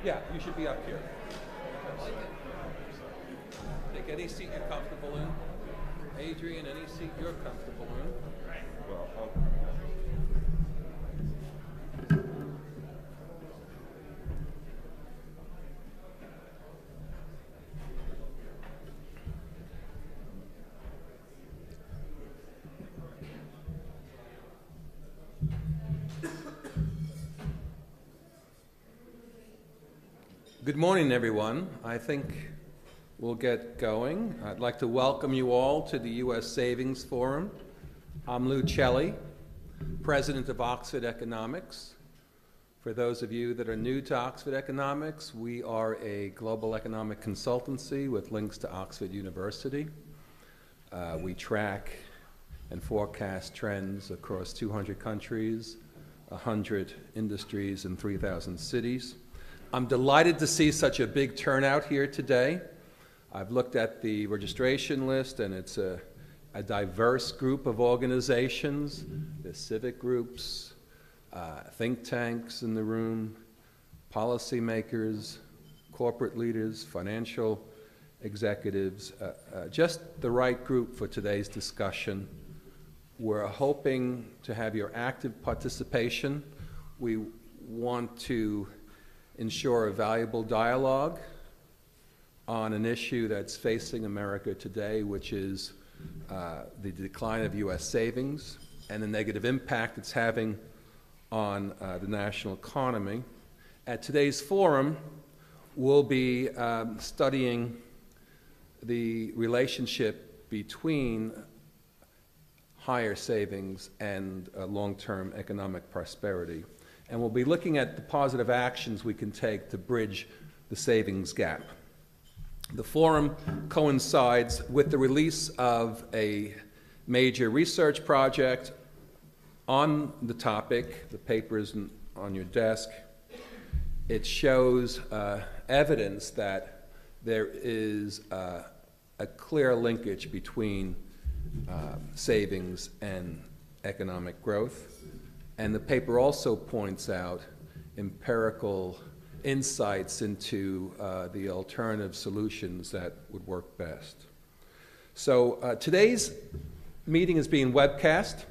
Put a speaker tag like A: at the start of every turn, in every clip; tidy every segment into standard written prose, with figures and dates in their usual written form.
A: Yeah, you should be up here. Take any seat you're comfortable in. Adrian, any seat you're comfortable in. Well, Good morning, everyone. I think we'll get going. I'd like to welcome you all to the U.S. Savings Forum. I'm Lou Celli, president of Oxford Economics. For those of you that are new to Oxford Economics, we are a global economic consultancy with links to Oxford University. We track and forecast trends across 200 countries, 100 industries, and 3,000 cities. I'm delighted to see such a big turnout here today. I've looked at the registration list, and it's a diverse group of organizations. There's civic groups, think tanks in the room, policymakers, corporate leaders, financial executives, just the right group for today's discussion. We're hoping to have your active participation. We want to ensure a valuable dialogue on an issue that's facing America today, which is the decline of U.S. savings and the negative impact it's having on the national economy. At today's forum, we'll be studying the relationship between higher savings and long-term economic prosperity. And we'll be looking at the positive actions we can take to bridge the savings gap. The forum coincides with the release of a major research project on the topic. The paper is on your desk. It shows evidence that there is a clear linkage between savings and economic growth. And the paper also points out empirical insights into the alternative solutions that would work best. So today's meeting is being webcast,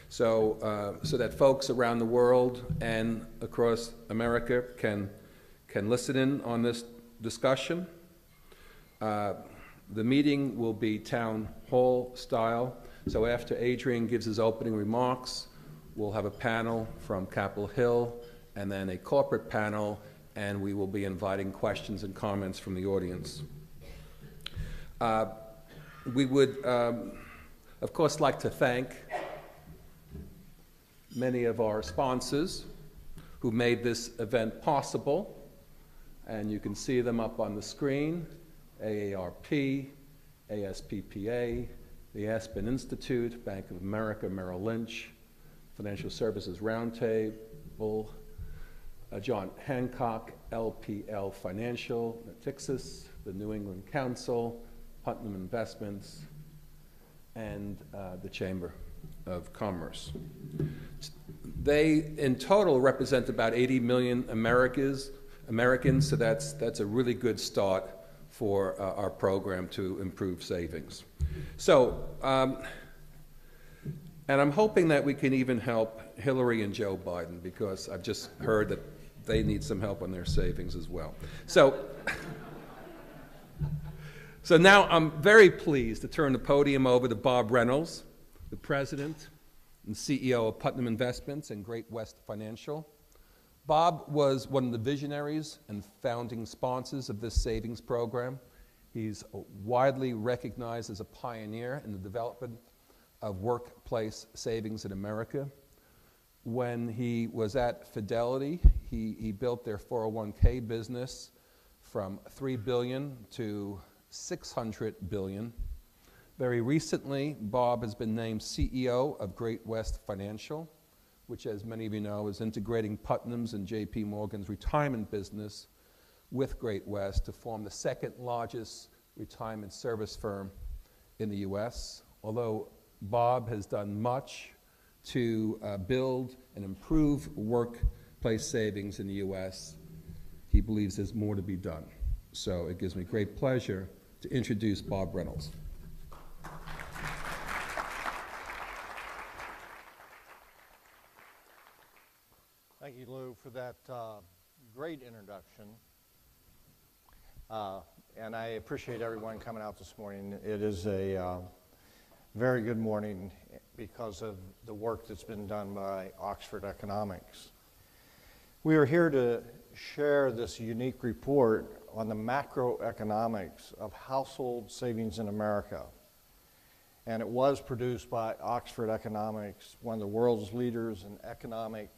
A: so that folks around the world and across America can listen in on this discussion. The meeting will be town hall style, so after Adrian gives his opening remarks, we'll have a panel from Capitol Hill and then a corporate panel, and we will be inviting questions and comments from the audience. We would, of course, like to thank many of our sponsors who made this event possible, and you can see them up on the screen: AARP, ASPPA, the Aspen Institute, Bank of America, Merrill Lynch, Financial Services Roundtable, John Hancock, LPL Financial, Natixis, the New England Council, Putnam Investments, and the Chamber of Commerce. They, in total, represent about 80 million Americans, so that's a really good start for our program to improve savings. So, and I'm hoping that we can even help Hillary and Joe Biden, because I've just heard that they need some help on their savings as well. So now I'm very pleased to turn the podium over to Bob Reynolds, the president and CEO of Putnam Investments and Great West Financial. Bob was one of the visionaries and founding sponsors of this savings program. He's widely recognized as a pioneer in the development of workplace savings in America. When he was at Fidelity, he built their 401k business from $3 billion to $600 billion. Very recently, Bob has been named CEO of Great West Financial, which, as many of you know, is integrating Putnam's and J.P. Morgan's retirement business with Great West to form the second largest retirement service firm in the U.S. Although Bob has done much to build and improve workplace savings in the U.S., he believes there's more to be done. So it gives me great pleasure to introduce Bob Reynolds.
B: Thank you, Lou, for that great introduction. And I appreciate everyone coming out this morning. It is a very good morning because of the work that's been done by Oxford Economics. We are here to share this unique report on the macroeconomics of household savings in America. And it was produced by Oxford Economics, one of the world's leaders in economic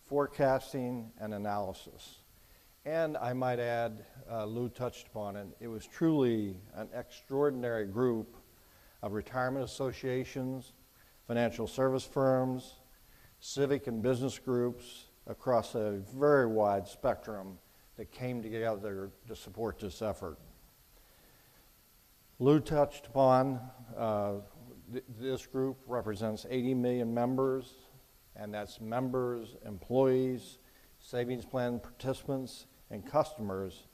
B: forecasting and analysis. And I might add, Lou touched upon it, it was truly an extraordinary group of retirement associations, financial service firms, civic and business groups across a very wide spectrum that came together to support this effort. Lou touched upon this group represents 80 million members, and that's members, employees, savings plan participants, and customers,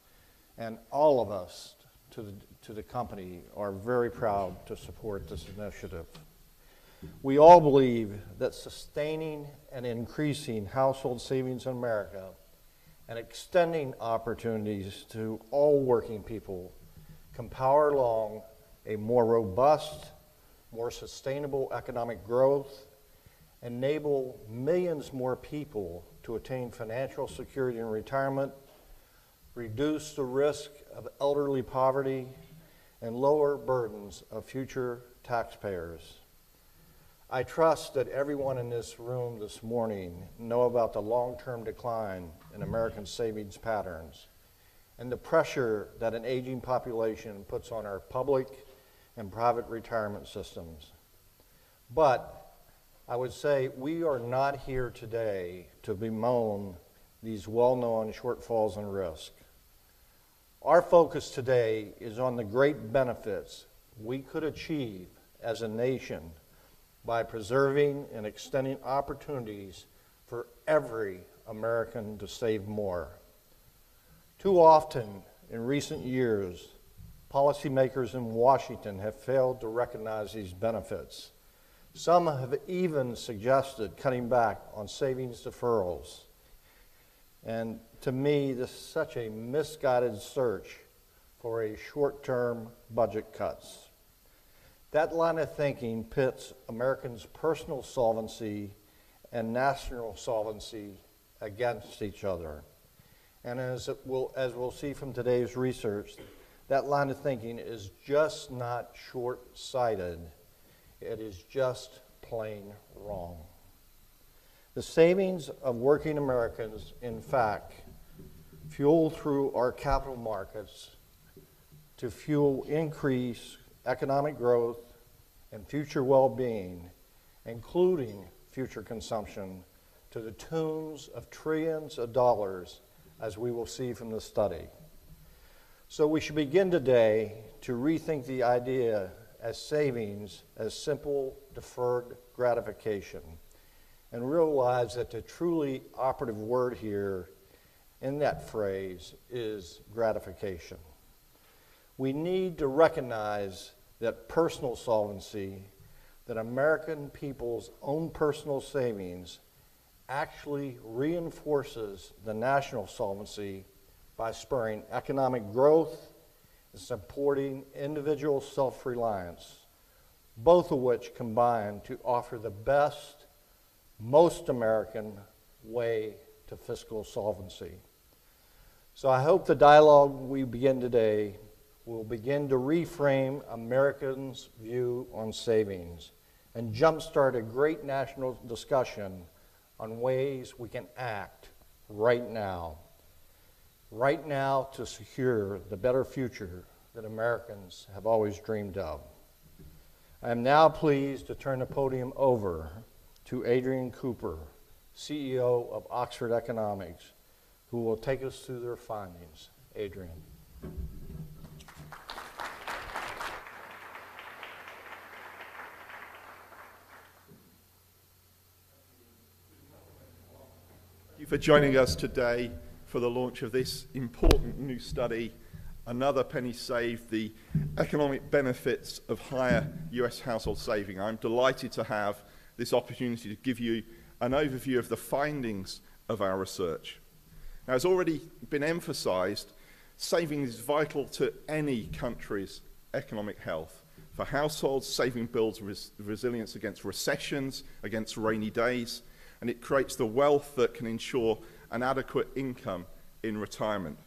B: and all of us to the company are very proud to support this initiative. We all believe that sustaining and increasing household savings in America and extending opportunities to all working people can power along a more robust, more sustainable economic growth, enable millions more people to attain financial security in retirement, reduce the risk of elderly poverty, and lower burdens of future taxpayers. I trust that everyone in this room this morning know about the long-term decline in American savings patterns and the pressure that an aging population puts on our public and private retirement systems. But I would say we are not here today to bemoan these well-known shortfalls and risk. Our focus today is on the great benefits we could achieve as a nation by preserving and extending opportunities for every American to save more. Too often in recent years, policymakers in Washington have failed to recognize these benefits. Some have even suggested cutting back on savings deferrals. And to me, this is such a misguided search for a short-term budget cuts. That line of thinking pits Americans' personal solvency and national solvency against each other. And as we'll see from today's research, that line of thinking is just not short-sighted. It is just plain wrong. The savings of working Americans, in fact, fuel through our capital markets to fuel increase economic growth and future well-being, including future consumption, to the tunes of trillions of dollars, as we will see from the study. So we should begin today to rethink the idea as savings as simple deferred gratification and realize that the truly operative word here in that phrase is gratification. We need to recognize that personal solvency, that American people's own personal savings, actually reinforces the national solvency by spurring economic growth and supporting individual self-reliance, both of which combine to offer the best, most American way to fiscal solvency. So I hope the dialogue we begin today will begin to reframe Americans' view on savings and jumpstart a great national discussion on ways we can act right now to secure the better future that Americans have always dreamed of. I am now pleased to turn the podium over to Adrian Cooper, CEO of Oxford Economics, who will take us through their findings. Adrian.
C: Thank you for joining us today for the launch of this important new study, Another Penny Saved, the economic benefits of higher US household saving. I'm delighted to have this opportunity to give you an overview of the findings of our research. Now, as already been emphasized, saving is vital to any country's economic health. For households, saving builds resilience against recessions, against rainy days, and it creates the wealth that can ensure an adequate income in retirement.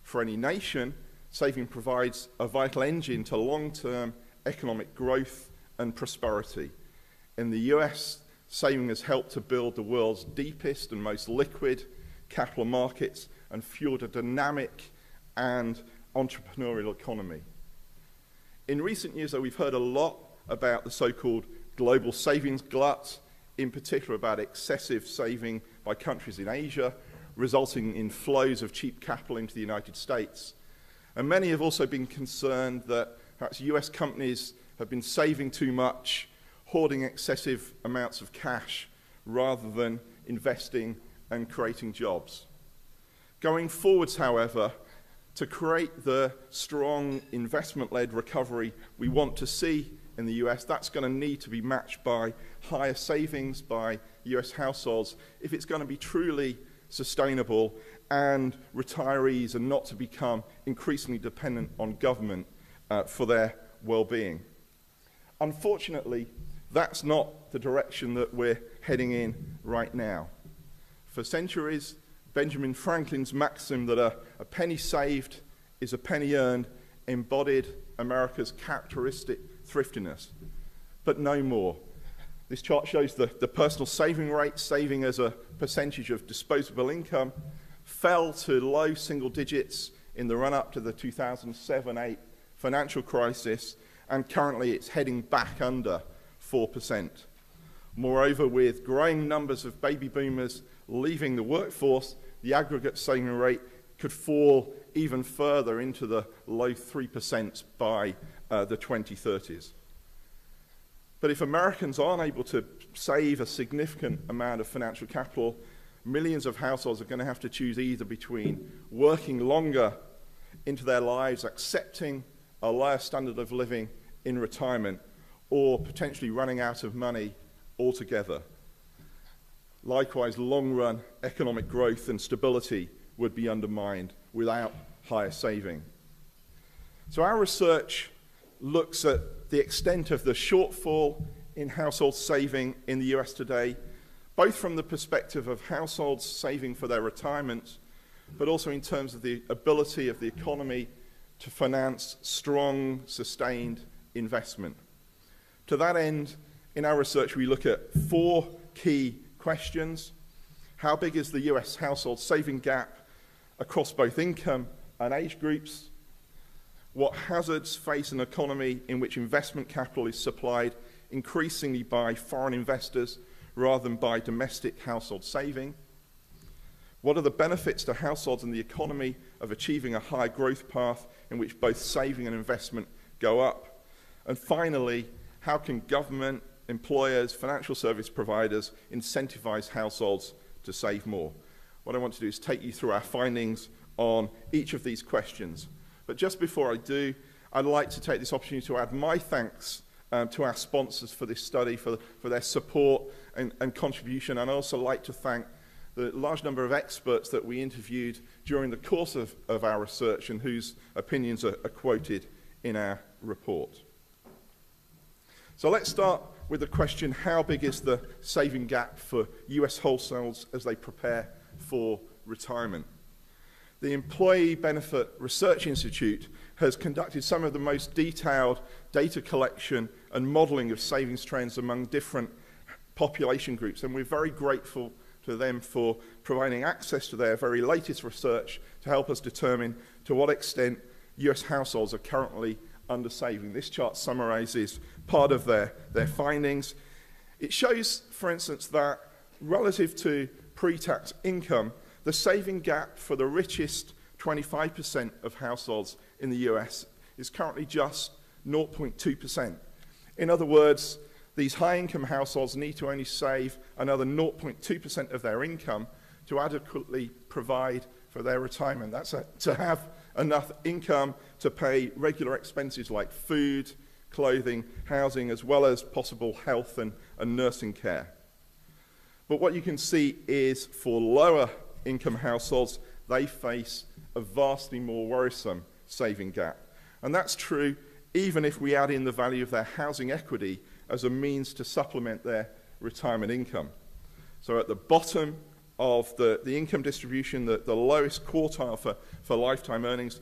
C: For any nation, saving provides a vital engine to long-term economic growth and prosperity. In the US, saving has helped to build the world's deepest and most liquid capital markets and fueled a dynamic and entrepreneurial economy. In recent years, though, we've heard a lot about the so-called global savings glut, in particular about excessive saving by countries in Asia, resulting in flows of cheap capital into the United States. And many have also been concerned that perhaps US companies have been saving too much, hoarding excessive amounts of cash, rather than investing and creating jobs. Going forwards, however, to create the strong investment-led recovery we want to see in the US, that's going to need to be matched by higher savings by US households if it's going to be truly sustainable and retirees are not to become increasingly dependent on government for their well-being. Unfortunately, that's not the direction that we're heading in right now. For centuries, Benjamin Franklin's maxim that a penny saved is a penny earned embodied America's characteristic thriftiness, but no more. This chart shows the personal saving rate, saving as a percentage of disposable income, fell to low single digits in the run-up to the 2007-8 financial crisis, and currently it's heading back under 4%. Moreover, with growing numbers of baby boomers leaving the workforce, the aggregate saving rate could fall even further into the low 3% by the 2030s. But if Americans aren't able to save a significant amount of financial capital, millions of households are going to have to choose either between working longer into their lives, accepting a lower standard of living in retirement, or potentially running out of money altogether. Likewise, long-run economic growth and stability would be undermined without higher saving. So our research looks at the extent of the shortfall in household saving in the US today, both from the perspective of households saving for their retirement, but also in terms of the ability of the economy to finance strong, sustained investment. To that end, in our research, we look at 4 key questions. How big is the US household saving gap across both income and age groups? What hazards face an economy in which investment capital is supplied increasingly by foreign investors rather than by domestic household saving? What are the benefits to households and the economy of achieving a higher growth path in which both saving and investment go up? And finally, how can government, employers, financial service providers incentivize households to save more? What I want to do is take you through our findings on each of these questions. But just before I do, I'd like to take this opportunity to add my thanks to our sponsors for this study, for their support and contribution. And I'd also like to thank the large number of experts that we interviewed during the course of our research and whose opinions are quoted in our report. So let's start with the question, how big is the saving gap for US households as they prepare for retirement? The Employee Benefit Research Institute has conducted some of the most detailed data collection and modeling of savings trends among different population groups, and we're very grateful to them for providing access to their very latest research to help us determine to what extent US households are currently under-saving. This chart summarizes part of their findings. It shows, for instance, that relative to pre-tax income, the saving gap for the richest 25% of households in the US is currently just 0.2%. In other words, these high-income households need to only save another 0.2% of their income to adequately provide for their retirement. That's to have enough income to pay regular expenses like food, clothing, housing, as well as possible health and nursing care. But what you can see is for lower income households, they face a vastly more worrisome saving gap. And that's true even if we add in the value of their housing equity as a means to supplement their retirement income. So at the bottom of the income distribution, the lowest quartile for lifetime earnings,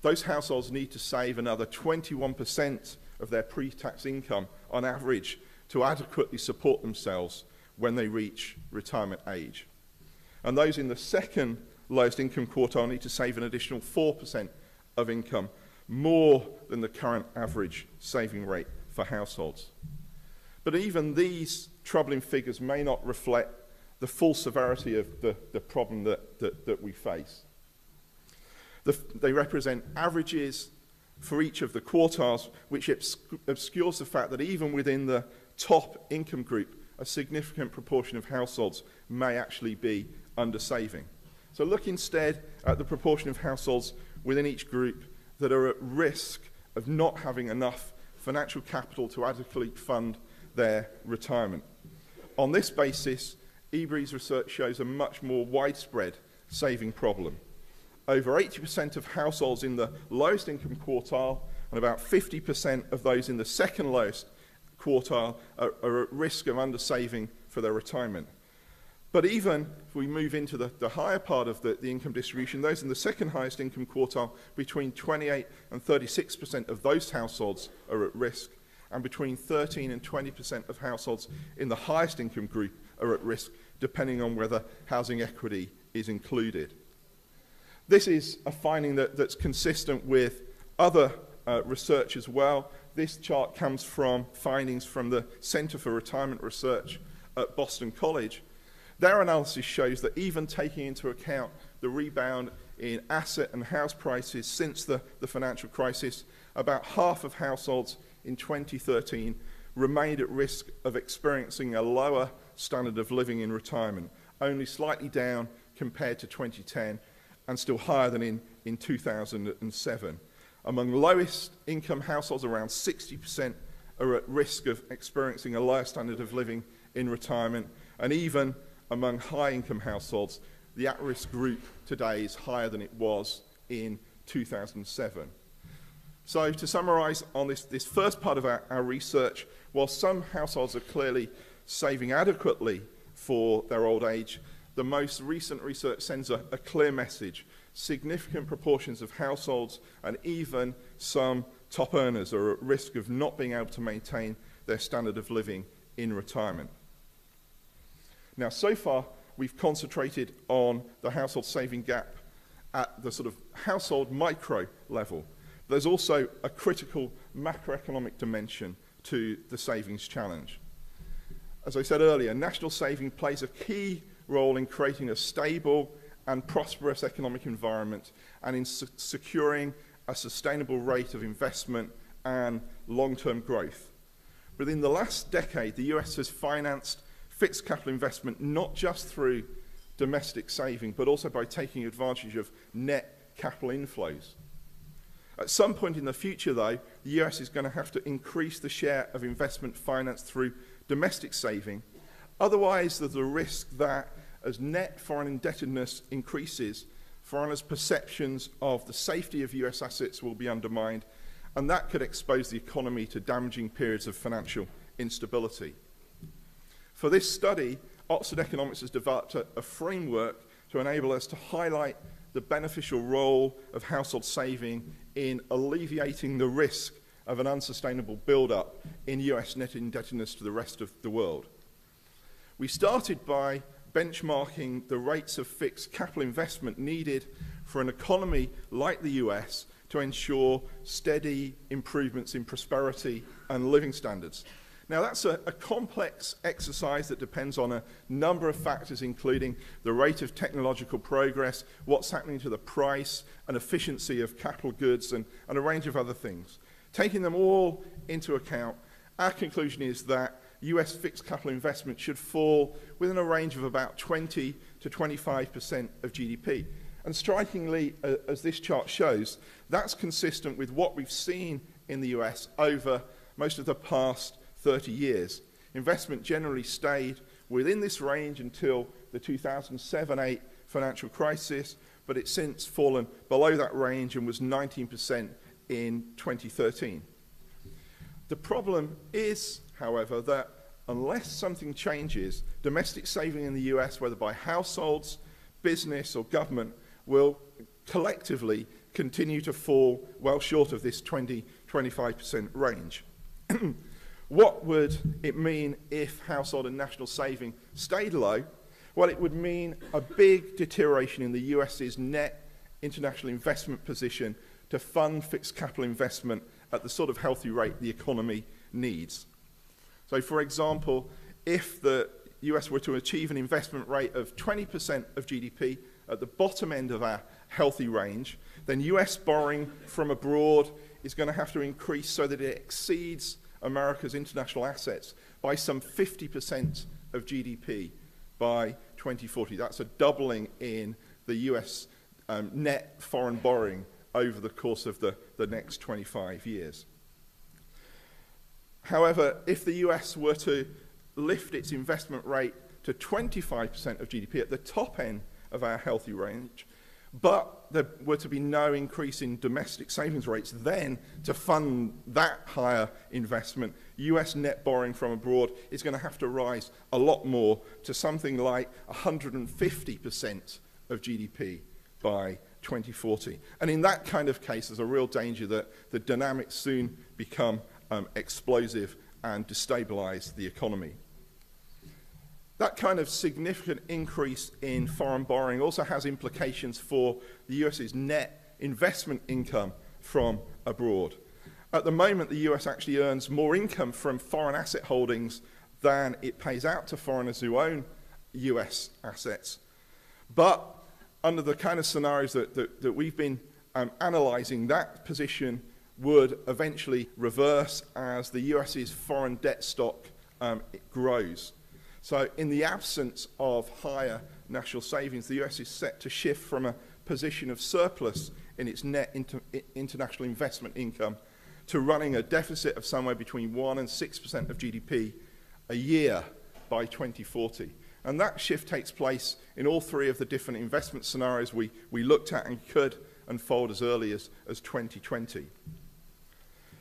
C: those households need to save another 21% of their pre-tax income on average to adequately support themselves when they reach retirement age. And those in the second lowest income quartile need to save an additional 4% of income, more than the current average saving rate for households. But even these troubling figures may not reflect the full severity of the problem that we face. They represent averages for each of the quartiles, which obscures the fact that even within the top income group, a significant proportion of households may actually be under-saving. So look instead at the proportion of households within each group that are at risk of not having enough financial capital to adequately fund their retirement. On this basis, EBRI's research shows a much more widespread saving problem. Over 80% of households in the lowest income quartile and about 50% of those in the second lowest quartile are at risk of undersaving for their retirement. But even if we move into the higher part of the income distribution, those in the second highest income quartile, between 28 and 36% of those households are at risk, and between 13 and 20% of households in the highest income group are at risk, depending on whether housing equity is included. This is a finding that's consistent with other research as well. This chart comes from findings from the Center for Retirement Research at Boston College. Their analysis shows that even taking into account the rebound in asset and house prices since the financial crisis, about half of households in 2013 remained at risk of experiencing a lower standard of living in retirement, only slightly down compared to 2010 and still higher than in 2007. Among lowest income households, around 60% are at risk of experiencing a lower standard of living in retirement, and even among high-income households, the at-risk group today is higher than it was in 2007. So to summarise on this first part of our research, while some households are clearly saving adequately for their old age, the most recent research sends a clear message. Significant proportions of households and even some top earners are at risk of not being able to maintain their standard of living in retirement. Now, so far, we've concentrated on the household saving gap at the sort of household micro level. There's also a critical macroeconomic dimension to the savings challenge. As I said earlier, national saving plays a key role in creating a stable and prosperous economic environment and in securing a sustainable rate of investment and long-term growth. Within the last decade, the US has financed fixed capital investment not just through domestic saving, but also by taking advantage of net capital inflows. At some point in the future, though, the US is going to have to increase the share of investment financed through domestic saving. Otherwise, there's a risk that as net foreign indebtedness increases, foreigners' perceptions of the safety of US assets will be undermined, and that could expose the economy to damaging periods of financial instability. For this study, Oxford Economics has developed a framework to enable us to highlight the beneficial role of household saving in alleviating the risk of an unsustainable build-up in US net indebtedness to the rest of the world. We started by benchmarking the rates of fixed capital investment needed for an economy like the US to ensure steady improvements in prosperity and living standards. Now, that's a complex exercise that depends on a number of factors, including the rate of technological progress, what's happening to the price and efficiency of capital goods, and a range of other things. Taking them all into account, our conclusion is that US fixed capital investment should fall within a range of about 20 to 25% of GDP. And strikingly, as this chart shows, that's consistent with what we've seen in the US over most of the past 30 years. Investment generally stayed within this range until the 2007-8 financial crisis, but it's since fallen below that range and was 19% in 2013. The problem is, however, that unless something changes, domestic saving in the US, whether by households, business or government, will collectively continue to fall well short of this 20-25% range. What would it mean if household and national saving stayed low? Well, it would mean a big deterioration in the US's net international investment position to fund fixed capital investment at the sort of healthy rate the economy needs. So, for example, if the US were to achieve an investment rate of 20% of GDP at the bottom end of our healthy range, then US borrowing from abroad is going to have to increase so that it exceeds America's international assets by some 50% of GDP by 2040. That's a doubling in the US net foreign borrowing over the course of the next 25 years. However, if the US were to lift its investment rate to 25% of GDP at the top end of our healthy range, but there were to be no increase in domestic savings rates, then to fund that higher investment, US net borrowing from abroad is going to have to rise a lot more to something like 150% of GDP by 2040. And in that kind of case, there's a real danger that the dynamics soon become explosive and destabilize the economy. That kind of significant increase in foreign borrowing also has implications for the US's net investment income from abroad. At the moment, the US actually earns more income from foreign asset holdings than it pays out to foreigners who own US assets. But under the kind of scenarios that we've been analysing, that position would eventually reverse as the US's foreign debt stock grows. So in the absence of higher national savings, the US is set to shift from a position of surplus in its net international investment income to running a deficit of somewhere between 1% and 6% of GDP a year by 2040. And that shift takes place in all three of the different investment scenarios we looked at and could unfold as early as 2020.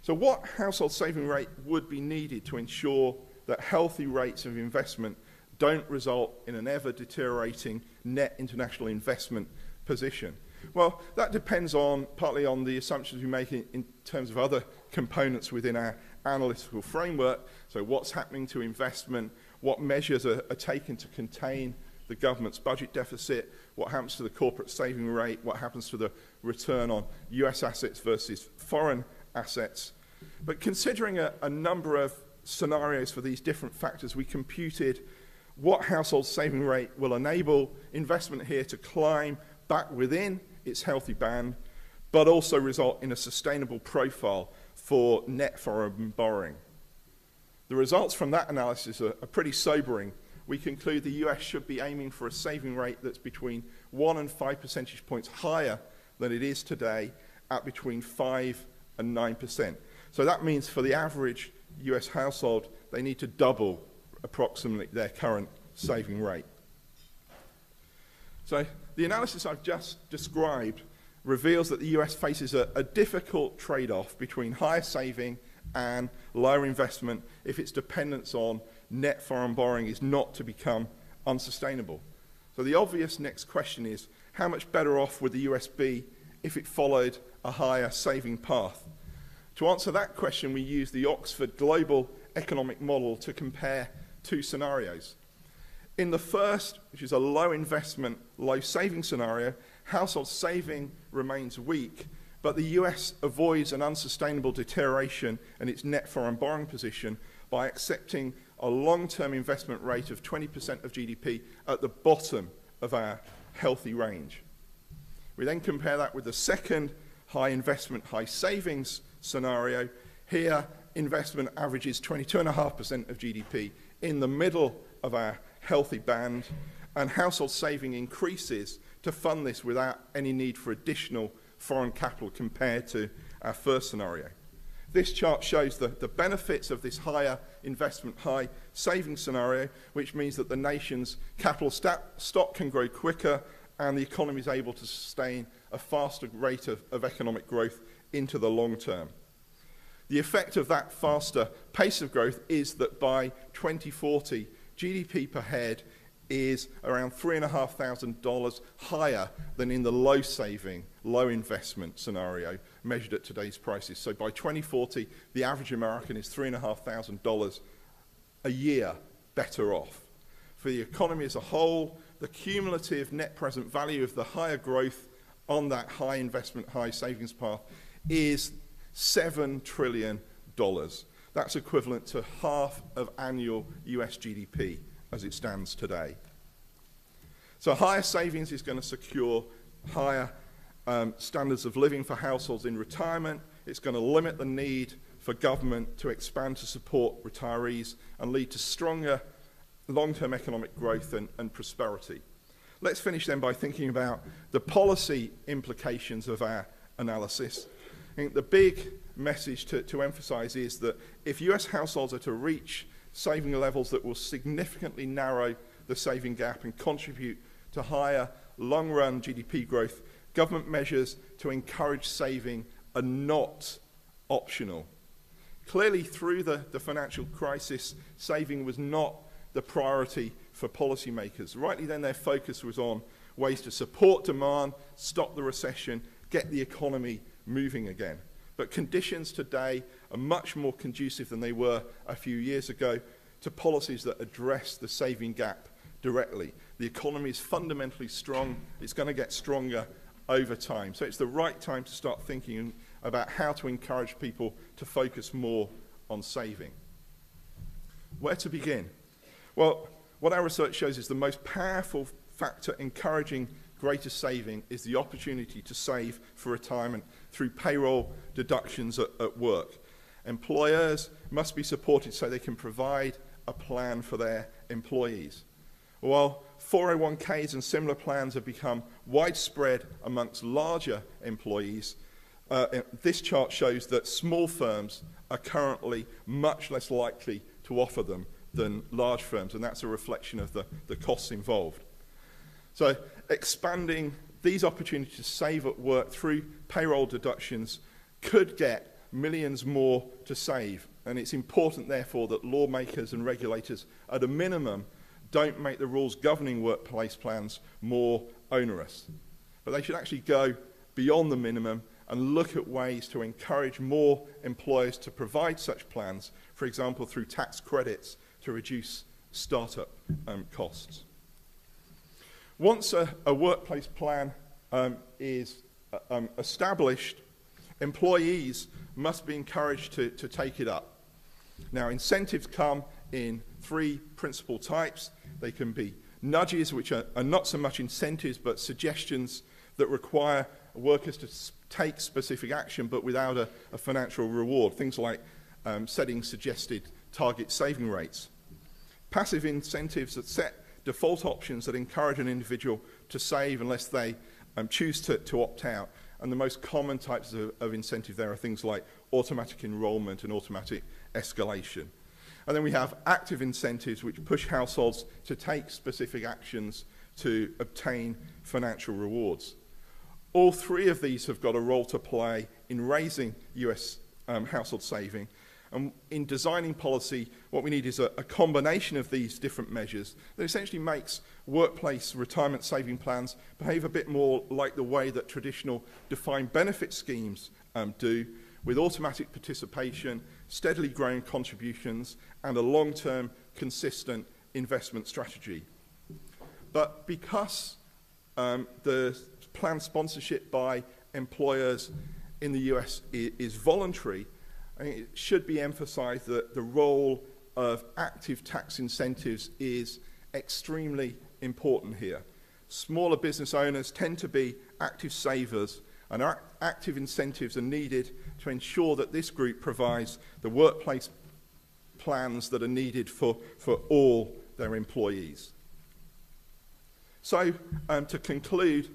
C: So what household saving rate would be needed to ensure that healthy rates of investment don't result in an ever deteriorating net international investment position? Well, that depends partly on the assumptions we make in terms of other components within our analytical framework. So what's happening to investment, what measures are taken to contain the government's budget deficit, what happens to the corporate saving rate, what happens to the return on US assets versus foreign assets. But considering a number of scenarios for these different factors, we computed what household saving rate will enable investment here to climb back within its healthy band, but also result in a sustainable profile for net foreign borrowing. The results from that analysis are pretty sobering. We conclude the US should be aiming for a saving rate that's between 1 and 5 percentage points higher than it is today, at between 5 and 9%. So that means for the average US household, they need to double approximately their current saving rate. So the analysis I've just described reveals that the US faces a difficult trade-off between higher saving and lower investment if its dependence on net foreign borrowing is not to become unsustainable. So the obvious next question is, how much better off would the US be if it followed a higher saving path? To answer that question, we use the Oxford Global Economic Model to compare two scenarios. In the first, which is a low investment, low saving scenario, household saving remains weak, but the US avoids an unsustainable deterioration in its net foreign borrowing position by accepting a long-term investment rate of 20% of GDP at the bottom of our healthy range. We then compare that with the second high investment, high savings scenario. Here, investment averages 22.5% of GDP in the middle of our healthy band, and household saving increases to to fund this without any need for additional foreign capital compared to our first scenario. This chart shows the benefits of this higher investment, high savings scenario, which means that the nation's capital stock can grow quicker and the economy is able to sustain a faster rate of economic growth into the long term. The effect of that faster pace of growth is that by 2040, GDP per head is around $3,500 higher than in the low saving, low investment scenario measured at today's prices. So by 2040, the average American is $3,500 a year better off. For the economy as a whole, the cumulative net present value of the higher growth on that high investment, high savings path is $7 trillion. That's equivalent to half of annual US GDP as it stands today. So higher savings is going to secure higher standards of living for households in retirement. It's going to limit the need for government to expand to support retirees and lead to stronger long-term economic growth and prosperity. Let's finish then by thinking about the policy implications of our analysis. I think the big message to emphasize is that if US households are to reach saving levels that will significantly narrow the saving gap and contribute to higher long-run GDP growth, government measures to encourage saving are not optional. Clearly, through the financial crisis, saving was not the priority for policymakers. Rightly then, their focus was on ways to support demand, stop the recession, get the economy moving again. But conditions today are much more conducive than they were a few years ago to policies that address the saving gap directly. The economy is fundamentally strong. It's going to get stronger over time. So it's the right time to start thinking about how to encourage people to focus more on saving. Where to begin? Well, what our research shows is the most powerful factor encouraging greater saving is the opportunity to save for retirement through payroll deductions at work. Employers must be supported so they can provide a plan for their employees. While 401ks and similar plans have become widespread amongst larger employees, this chart shows that small firms are currently much less likely to offer them than large firms, and that's a reflection of the costs involved. So expanding these opportunities to save at work through payroll deductions could get millions more to save, and it's important therefore that lawmakers and regulators at a minimum don't make the rules governing workplace plans more onerous. But they should actually go beyond the minimum and look at ways to encourage more employers to provide such plans, for example through tax credits to reduce startup costs. Once a workplace plan is established, employees must be encouraged to take it up. Now, incentives come in three principal types. They can be nudges, which are not so much incentives, but suggestions that require workers to take specific action, but without a financial reward. Things like setting suggested target saving rates. Passive incentives that set default options that encourage an individual to save unless they choose to opt out. And the most common types of incentive there are things like automatic enrollment and automatic escalation. And then we have active incentives which push households to take specific actions to obtain financial rewards. All three of these have got a role to play in raising US household saving. And in designing policy, what we need is a combination of these different measures that essentially makes workplace retirement saving plans behave a bit more like the way that traditional defined benefit schemes do, with automatic participation, steadily growing contributions, and a long-term consistent investment strategy. But because the plan sponsorship by employers in the US is voluntary, I think it should be emphasized that the role of active tax incentives is extremely important here. Smaller business owners tend to be active savers, and our active incentives are needed to ensure that this group provides the workplace plans that are needed for all their employees. So, to conclude,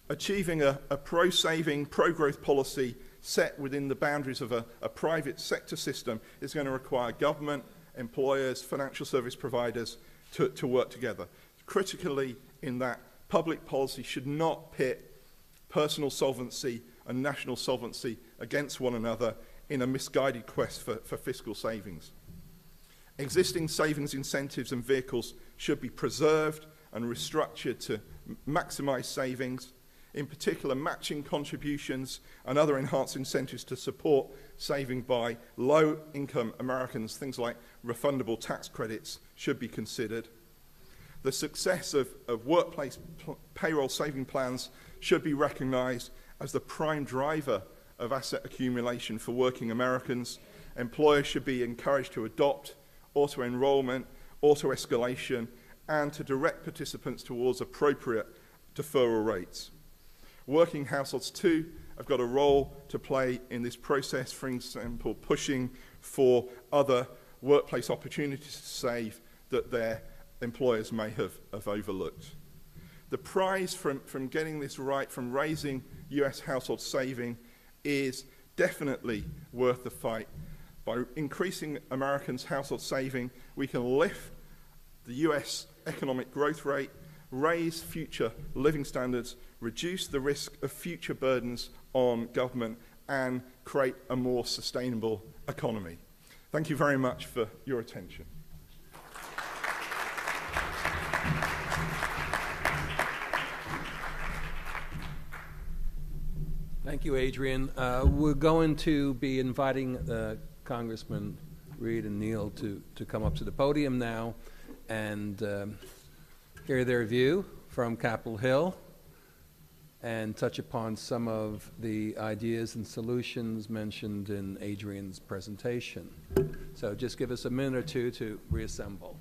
C: achieving a pro-saving, pro-growth policy set within the boundaries of a private sector system is going to require government, employers, financial service providers to work together. Critically, in that, public policy should not pit personal solvency and national solvency against one another in a misguided quest for fiscal savings. Existing savings incentives and vehicles should be preserved and restructured to maximise savings, in particular matching contributions and other enhanced incentives to support saving by low-income Americans, things like refundable tax credits, should be considered. The success of workplace payroll saving plans should be recognised as the prime driver of asset accumulation for working Americans. Employers should be encouraged to adopt auto-enrollment, auto-escalation, and to direct participants towards appropriate deferral rates. Working households, too, have got a role to play in this process, for example, pushing for other workplace opportunities to save that their employers may have overlooked. The prize from getting this right, from raising US household saving, is definitely worth the fight. By increasing Americans' household saving, we can lift the US economic growth rate, raise future living standards, reduce the risk of future burdens on government, and create a more sustainable economy. Thank you very much for your attention.
A: Thank you, Adrian. We're going to be inviting Congressman Reed and Neal to come up to the podium now and hear their view from Capitol Hill and touch upon some of the ideas and solutions mentioned in Adrian's presentation. So just give us a minute or two to reassemble.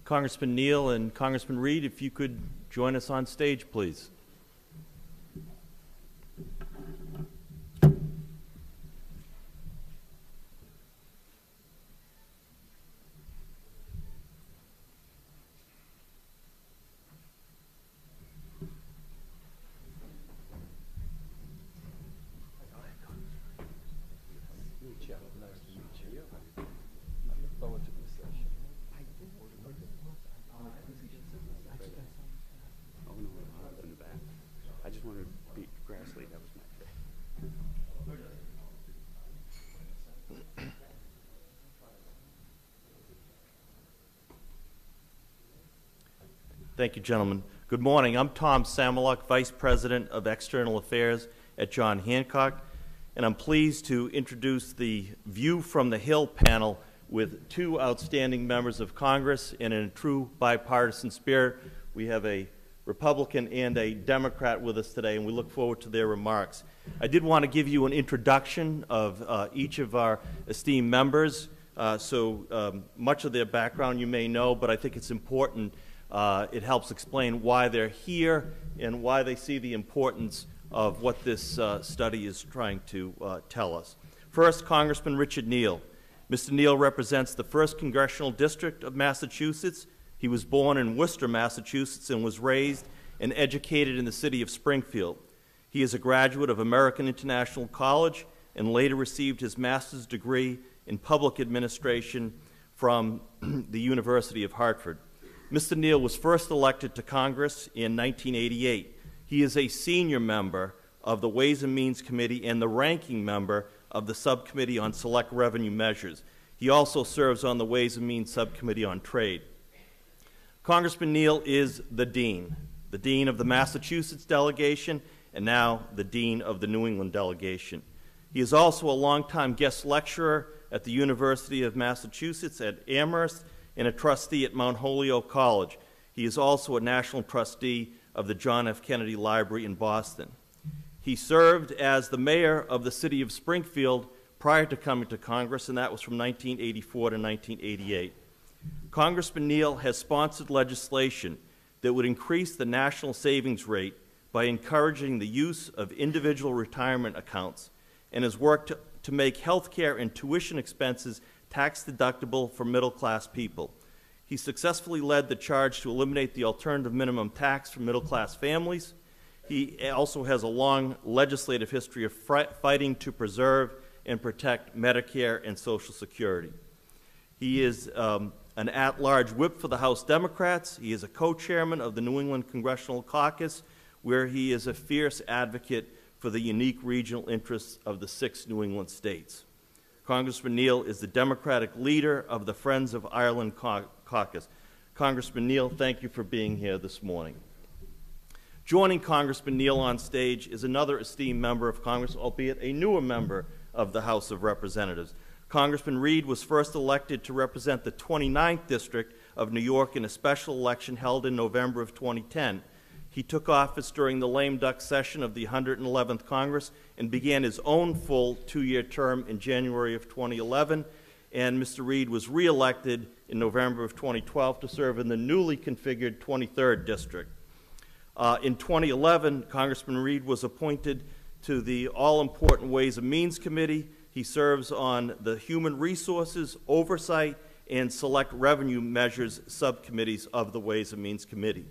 D: Congressman Neal and Congressman Reed, if you could join us on stage, please. Thank you, gentlemen. Good morning. I'm Tom Samoluk, Vice President of External Affairs at John Hancock, and I'm pleased to introduce the View from the Hill panel with two outstanding members of Congress, and in a true bipartisan spirit, we have a Republican and a Democrat with us today, and we look forward to their remarks. I did want to give you an introduction of each of our esteemed members, so much of their background you may know, but I think it's important. It helps explain why they're here and why they see the importance of what this study is trying to tell us. First, Congressman Richard Neal. Mr. Neal represents the 1st Congressional District of Massachusetts. He was born in Worcester, Massachusetts, and was raised and educated in the city of Springfield. He is a graduate of American International College and later received his master's degree in public administration from the University of Hartford. Mr. Neal was first elected to Congress in 1988. He is a senior member of the Ways and Means Committee and the ranking member of the Subcommittee on Select Revenue Measures. He also serves on the Ways and Means Subcommittee on Trade. Congressman Neal is the Dean of the Massachusetts delegation, and now the Dean of the New England delegation. He is also a longtime guest lecturer at the University of Massachusetts at Amherst and a trustee at Mount Holyoke College. He is also a national trustee of the John F. Kennedy Library in Boston. He served as the mayor of the city of Springfield prior to coming to Congress, and that was from 1984 to 1988. Congressman Neal has sponsored legislation that would increase the national savings rate by encouraging the use of individual retirement accounts and has worked to make health care and tuition expenses tax-deductible for middle-class people. He successfully led the charge to eliminate the alternative minimum tax for middle-class families. He also has a long legislative history of fighting to preserve and protect Medicare and Social Security. He is an at-large whip for the House Democrats. He is a co-chairman of the New England Congressional Caucus, where he is a fierce advocate for the unique regional interests of the 6 New England states. Congressman Neal is the Democratic leader of the Friends of Ireland Caucus. Congressman Neal, thank you for being here this morning. Joining Congressman Neal on stage is another esteemed member of Congress, albeit a newer member of the House of Representatives. Congressman Reed was first elected to represent the 29th District of New York in a special election held in November of 2010. He took office during the lame duck session of the 111th Congress and began his own full 2-year term in January of 2011. And Mr. Reed was reelected in November of 2012 to serve in the newly configured 23rd District. In 2011, Congressman Reed was appointed to the all-important Ways and Means Committee. He serves on the Human Resources, Oversight, and Select Revenue Measures subcommittees of the Ways and Means Committee.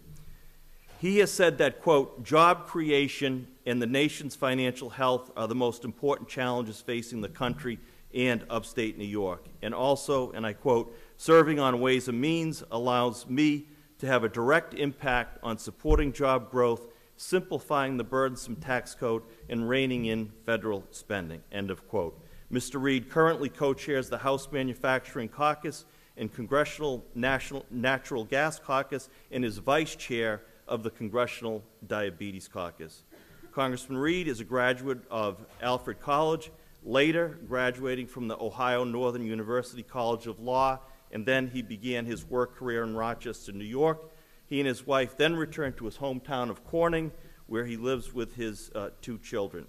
D: He has said that, quote, job creation and the nation's financial health are the most important challenges facing the country and upstate New York. And also, and I quote, serving on Ways and Means allows me to have a direct impact on supporting job growth, simplifying the burdensome tax code, and reining in federal spending, end of quote. Mr. Reed currently co-chairs the House Manufacturing Caucus and Congressional Natural Gas Caucus and is vice chair of the Congressional Diabetes Caucus. Congressman Reed is a graduate of Alfred College, later graduating from the Ohio Northern University College of Law, and then he began his work career in Rochester, New York. He and his wife then returned to his hometown of Corning, where he lives with his 2 children.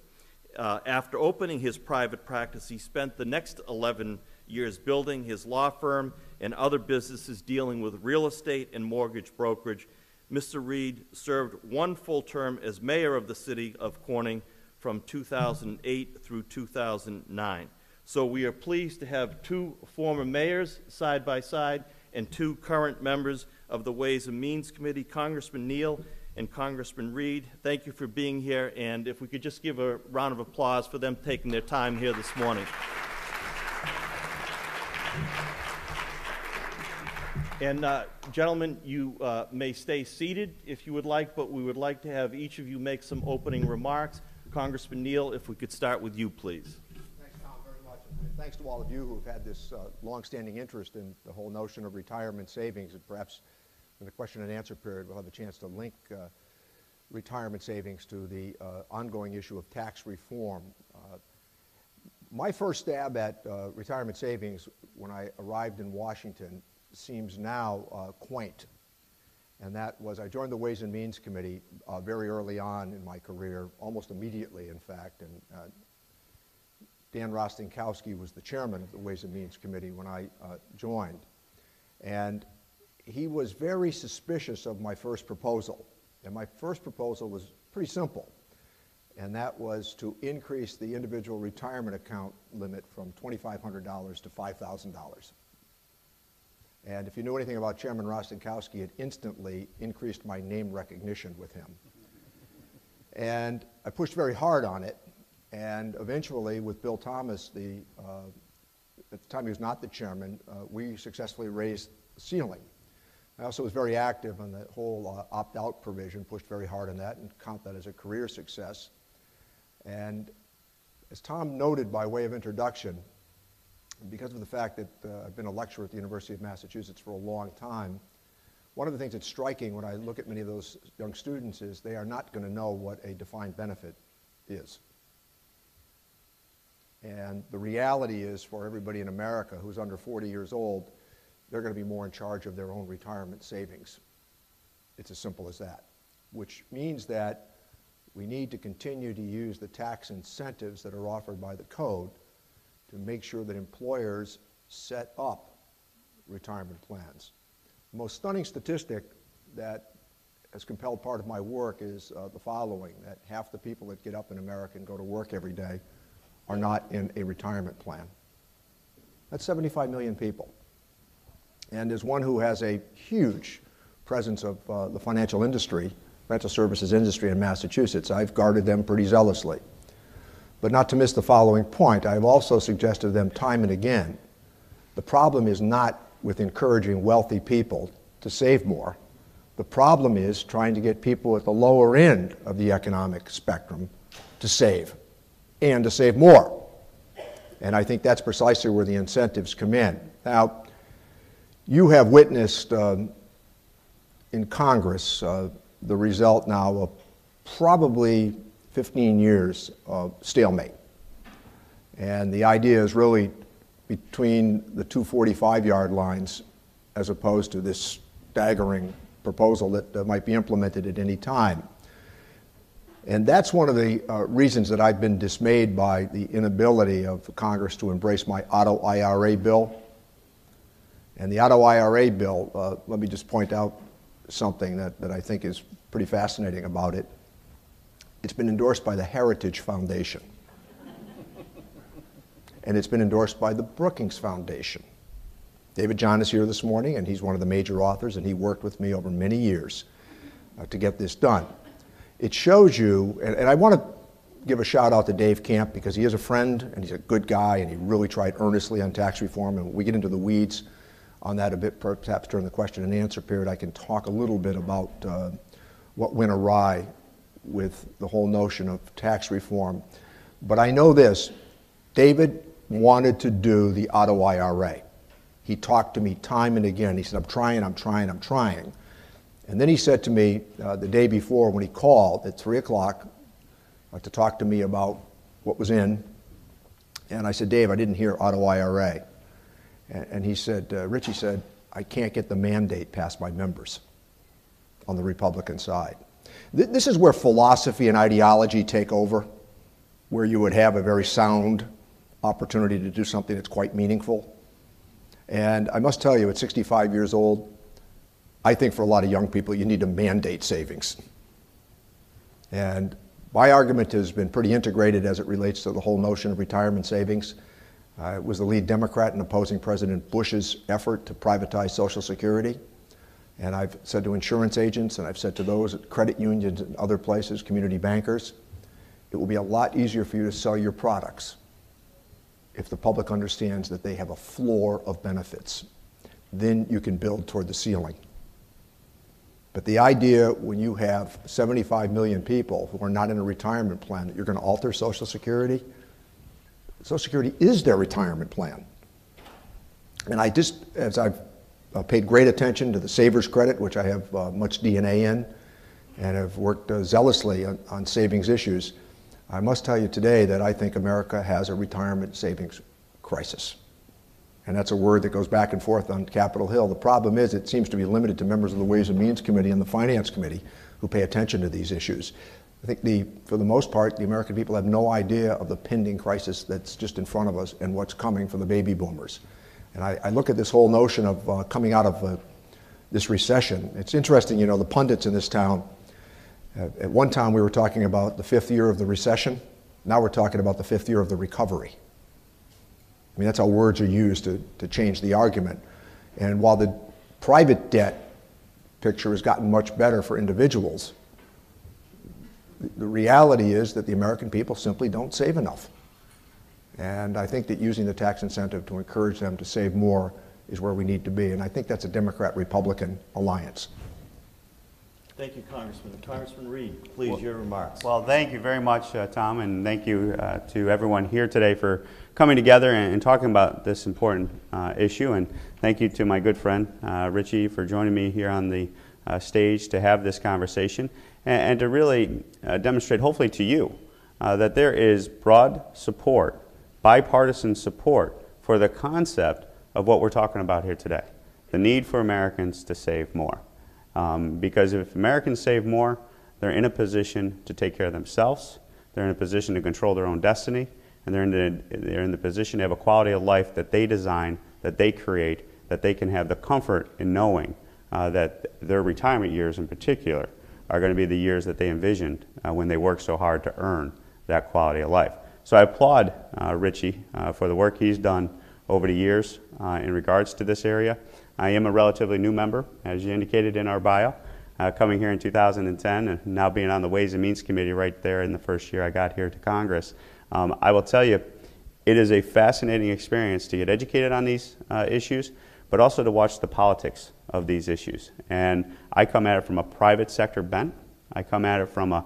D: After opening his private practice, he spent the next 11 years building his law firm and other businesses dealing with real estate and mortgage brokerage. Mr. Reed served 1 full term as mayor of the city of Corning from 2008 through 2009. So we are pleased to have 2 former mayors side by side and 2 current members of the Ways and Means Committee, Congressman Neal and Congressman Reed. Thank you for being here, and if we could just give a round of applause for them taking their time here this morning. And gentlemen, you may stay seated if you would like, but we would like to have each of you make some opening remarks. Congressman Neal, if we could start with you, please.
E: Thanks, Tom, very much. And thanks to all of you who have had this longstanding interest in the whole notion of retirement savings, and perhaps in the question and answer period, we'll have a chance to link retirement savings to the ongoing issue of tax reform. My first stab at retirement savings when I arrived in Washington seems now quaint. And that was, I joined the Ways and Means Committee very early on in my career, almost immediately, in fact. And Dan Rostenkowski was the chairman of the Ways and Means Committee when I joined. And he was very suspicious of my first proposal. And my first proposal was pretty simple. And that was to increase the individual retirement account limit from $2,500 to $5,000. And if you knew anything about Chairman Rostenkowski, it instantly increased my name recognition with him. And I pushed very hard on it. And eventually, with Bill Thomas, at the time he was not the chairman, we successfully raised the ceiling. I also was very active on the whole opt-out provision, pushed very hard on that, and count that as a career success. And as Tom noted by way of introduction, because of the fact that I've been a lecturer at the University of Massachusetts for a long time, one of the things that's striking when I look at many of those young students is they are not going to know what a defined benefit is. And the reality is, for everybody in America who's under 40 years old, they're going to be more in charge of their own retirement savings. It's as simple as that, which means that we need to continue to use the tax incentives that are offered by the code to make sure that employers set up retirement plans. The most stunning statistic that has compelled part of my work is the following, that half the people that get up in America and go to work every day are not in a retirement plan. That's 75 million people. And as one who has a huge presence of the financial industry, financial services industry in Massachusetts, I've guarded them pretty zealously. But not to miss the following point, I've also suggested to them time and again, the problem is not with encouraging wealthy people to save more. The problem is trying to get people at the lower end of the economic spectrum to save, and to save more. And I think that's precisely where the incentives come in. Now, you have witnessed in Congress the result now of probably 15 years of stalemate. And the idea is really between the 245-yard lines as opposed to this staggering proposal that might be implemented at any time. And that's one of the reasons that I've been dismayed by the inability of Congress to embrace my auto IRA bill. And the auto IRA bill, let me just point out something that I think is pretty fascinating about it. It's been endorsed by the Heritage Foundation. And it's been endorsed by the Brookings Foundation. David John is here this morning, and he's one of the major authors, and he worked with me over many years to get this done. It shows you, and I want to give a shout out to Dave Camp because he is a friend, and he's a good guy, and he really tried earnestly on tax reform, and we get into the weeds on that a bit, perhaps during the question and answer period. I can talk a little bit about what went awry with the whole notion of tax reform. But I know this, David wanted to do the auto IRA. He talked to me time and again. He said, I'm trying. And then he said to me the day before when he called at 3 o'clock to talk to me about what was in. And I said, Dave, I didn't hear auto IRA. And he said, Richie said, I can't get the mandate past my members on the Republican side. This is where philosophy and ideology take over, where you would have a very sound opportunity to do something that's quite meaningful. And I must tell you, at 65 years old, I think for a lot of young people, you need to mandate savings. And my argument has been pretty integrated as it relates to the whole notion of retirement savings. I was the lead Democrat in opposing President Bush's effort to privatize Social Security. And I've said to insurance agents, and I've said to those at credit unions and other places, community bankers, it will be a lot easier for you to sell your products if the public understands that they have a floor of benefits. Then you can build toward the ceiling. But the idea when you have 75 million people who are not in a retirement plan that you're going to alter Social Security is their retirement plan. And I just, as I've paid great attention to the Savers Credit, which I have much DNA in, and have worked zealously on savings issues, I must tell you today that I think America has a retirement savings crisis. And that's a word that goes back and forth on Capitol Hill. The problem is it seems to be limited to members of the Ways and Means Committee and the Finance Committee who pay attention to these issues. I think for the most part, the American people have no idea of the pending crisis that's just in front of us and what's coming for the baby boomers. And I look at this whole notion of coming out of this recession. It's interesting, you know, the pundits in this town, at one time we were talking about the 5th year of the recession. Now we're talking about the 5th year of the recovery. I mean, that's how words are used to change the argument. And while the private debt picture has gotten much better for individuals, the reality is that the American people simply don't save enough. And I think that using the tax incentive to encourage them to save more is where we need to be. And I think that's a Democrat-Republican alliance.
D: Thank you, Congressman. Congressman Reed, please, your remarks.
F: Well, thank you very much, Tom, and thank you to everyone here today for coming together and talking about this important issue. And thank you to my good friend, Richie, for joining me here on the stage to have this conversation and to really demonstrate, hopefully to you, that there is broad support, bipartisan support for the concept of what we're talking about here today, the need for Americans to save more. Because if Americans save more, they're in a position to take care of themselves, they're in a position to control their own destiny, and they're in the position to have a quality of life that they design, that they create, that they can have the comfort in knowing that their retirement years in particular are going to be the years that they envisioned when they worked so hard to earn that quality of life. So I applaud Richie for the work he's done over the years in regards to this area. I am a relatively new member, as you indicated in our bio, coming here in 2010 and now being on the Ways and Means Committee right there in the first year I got here to Congress. I will tell you, it is a fascinating experience to get educated on these issues, but also to watch the politics of these issues. And I come at it from a private sector bent. I come at it from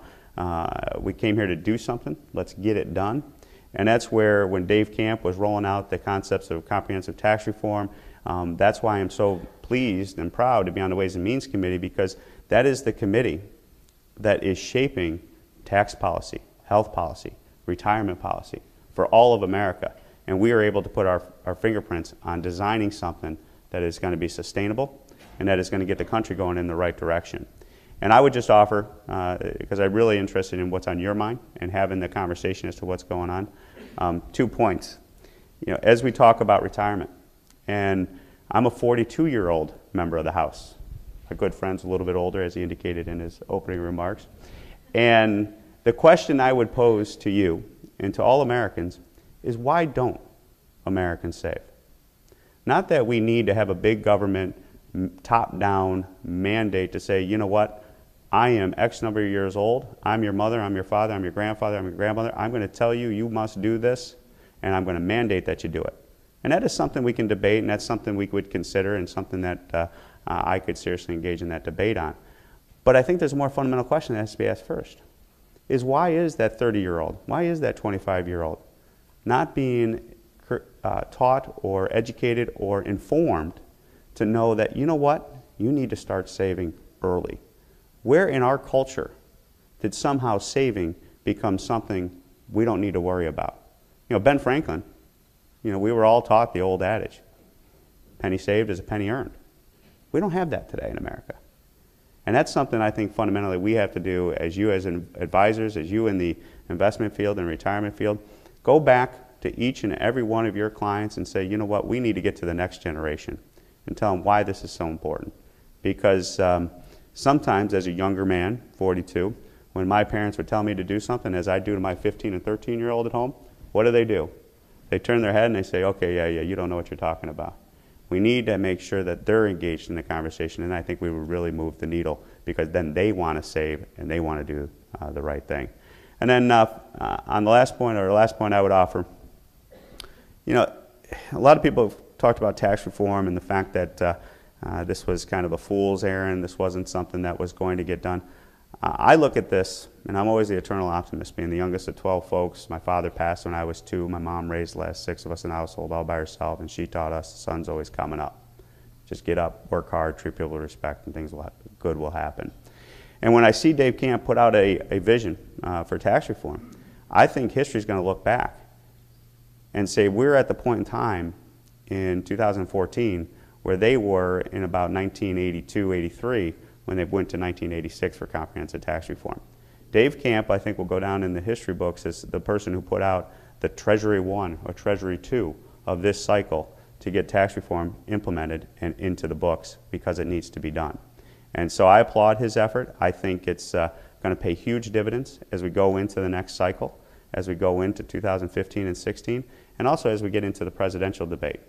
F: we came here to do something, let's get it done. And that's where, when Dave Camp was rolling out the concepts of comprehensive tax reform, that's why I'm so pleased and proud to be on the Ways and Means Committee, because that is the committee that is shaping tax policy, health policy, retirement policy for all of America. And we are able to put our fingerprints on designing something that is going to be sustainable and that is going to get the country going in the right direction. And I would just offer, because I'm really interested in what's on your mind and having the conversation as to what's going on, 2 points. You know, as we talk about retirement, and I'm a 42-year-old member of the House. My good friend's a little bit older, as he indicated in his opening remarks. And the question I would pose to you and to all Americans is, why don't Americans save? Not that we need to have a big government top-down mandate to say, you know what, I am X number of years old, I'm your mother, I'm your father, I'm your grandfather, I'm your grandmother, I'm going to tell you, you must do this, and I'm going to mandate that you do it. And that is something we can debate, and that's something we would consider, and something that I could seriously engage in that debate on. But I think there's a more fundamental question that has to be asked first, is why is that 30-year-old, why is that 25-year-old not being taught or educated or informed to know that, you know what, you need to start saving early? Where in our culture did somehow saving become something we don't need to worry about? You know, Ben Franklin, you know, we were all taught the old adage, penny saved is a penny earned. We don't have that today in America. And that's something I think fundamentally we have to do, as you as advisors, as you in the investment field and retirement field, go back to each and every one of your clients and say, you know what, we need to get to the next generation and tell them why this is so important. Because sometimes as a younger man, 42, when my parents would tell me to do something, as I do to my 15 and 13-year-old at home, what do? They turn their head and they say, okay, yeah, you don't know what you're talking about. We need to make sure that they're engaged in the conversation, and I think we would really move the needle, because then they want to save and they want to do the right thing. And then on the last point I would offer, you know, a lot of people have talked about tax reform and the fact that this was kind of a fool's errand, this wasn't something that was going to get done. I look at this, and I'm always the eternal optimist, being the youngest of 12 folks. My father passed when I was 2. My mom raised the last 6 of us in the household all by herself, and she taught us the sun's always coming up. Just get up, work hard, treat people with respect, and things good will happen. And when I see Dave Camp put out a vision for tax reform, I think history's going to look back and say we're at the point in time in 2014 where they were in about 1982, 83, when they went to 1986 for comprehensive tax reform. Dave Camp, I think, will go down in the history books as the person who put out the Treasury 1 or Treasury 2 of this cycle to get tax reform implemented and into the books, because it needs to be done. And so I applaud his effort. I think it's going to pay huge dividends as we go into the next cycle, as we go into 2015 and 16, and also as we get into the presidential debate.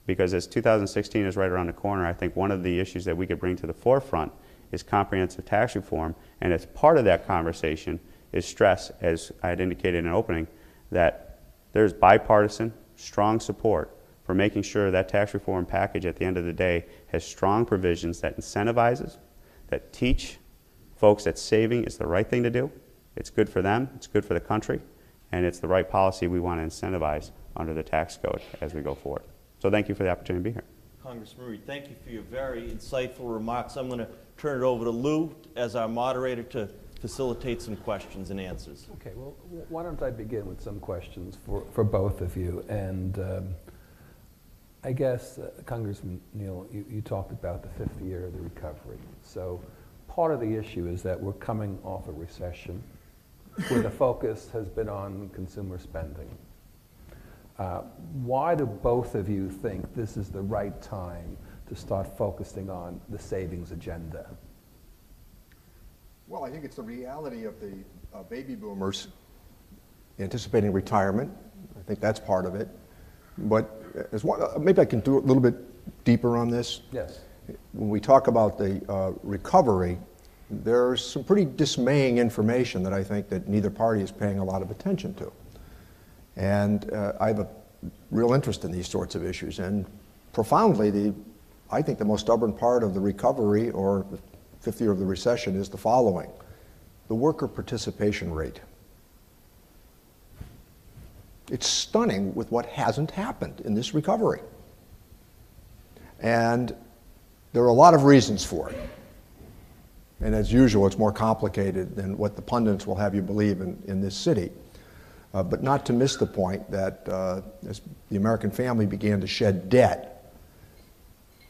F: Because as 2016 is right around the corner, I think one of the issues that we could bring to the forefront is comprehensive tax reform, and as part of that conversation is stress, as I had indicated in an opening, that there's bipartisan, strong support for making sure that tax reform package at the end of the day has strong provisions that incentivizes, that teach folks that saving is the right thing to do. It's good for them, it's good for the country, and it's the right policy we want to incentivize under the tax code as we go forward. So thank you for the opportunity to be here.
D: Congressman Reed, thank you for your very insightful remarks. I'm going to turn it over to Lou as our moderator to facilitate some questions and answers.
A: Okay, well, why don't I begin with some questions for both of you. And I guess, Congressman Neal, you talked about the 50th year of the recovery. So part of the issue is that we're coming off a recession where the focus has been on consumer spending. Why do both of you think this is the right time to start focusing on the savings agenda?
E: Well, I think it's the reality of the baby boomers anticipating retirement. I think that's part of it. But maybe I can do a little bit deeper on this.
A: Yes.
E: When we talk about the recovery, there's some pretty dismaying information that I think that neither party is paying a lot of attention to. And I have a real interest in these sorts of issues. And profoundly, I think the most stubborn part of the recovery, or the fifth year of the recession, is the following: the worker participation rate. It's stunning with what hasn't happened in this recovery. And there are a lot of reasons for it. And as usual, it's more complicated than what the pundits will have you believe in this city. But not to miss the point that as the American family began to shed debt,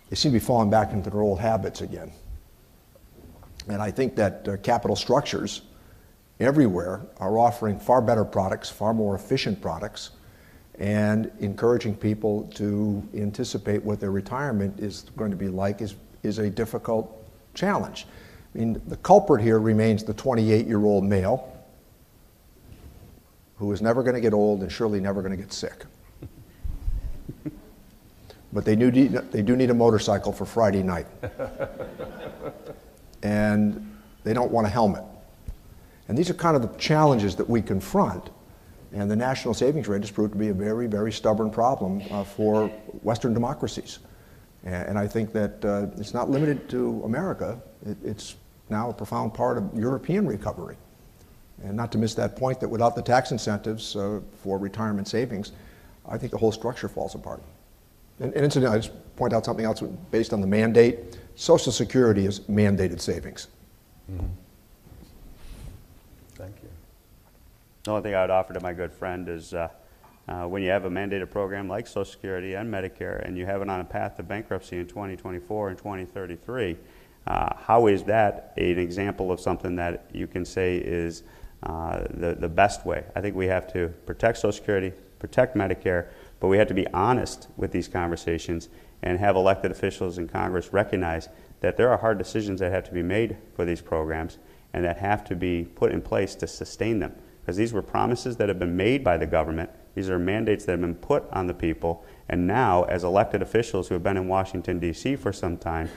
E: they seem to be falling back into their old habits again. And I think that capital structures everywhere are offering far better products, far more efficient products, and encouraging people to anticipate what their retirement is going to be like is a difficult challenge. I mean, the culprit here remains the 28-year-old male who is never going to get old and surely never going to get sick. But they do need a motorcycle for Friday night. And they don't want a helmet. And these are kind of the challenges that we confront. And the national savings rate has proved to be a very, very stubborn problem for Western democracies. And I think that it's not limited to America. It's now a profound part of European recovery. And not to miss that point that without the tax incentives for retirement savings, I think the whole structure falls apart. And incidentally, I just point out something else based on the mandate. Social Security is mandated savings.
A: Mm-hmm. Thank you.
F: The only thing I would offer to my good friend is when you have a mandated program like Social Security and Medicare and you have it on a path to bankruptcy in 2024 and 2033, how is that an example of something that you can say is the best way? I think we have to protect Social Security, protect Medicare, but we have to be honest with these conversations and have elected officials in Congress recognize that there are hard decisions that have to be made for these programs and that have to be put in place to sustain them. Because these were promises that have been made by the government. These are mandates that have been put on the people. And now, as elected officials who have been in Washington, D.C. for some time,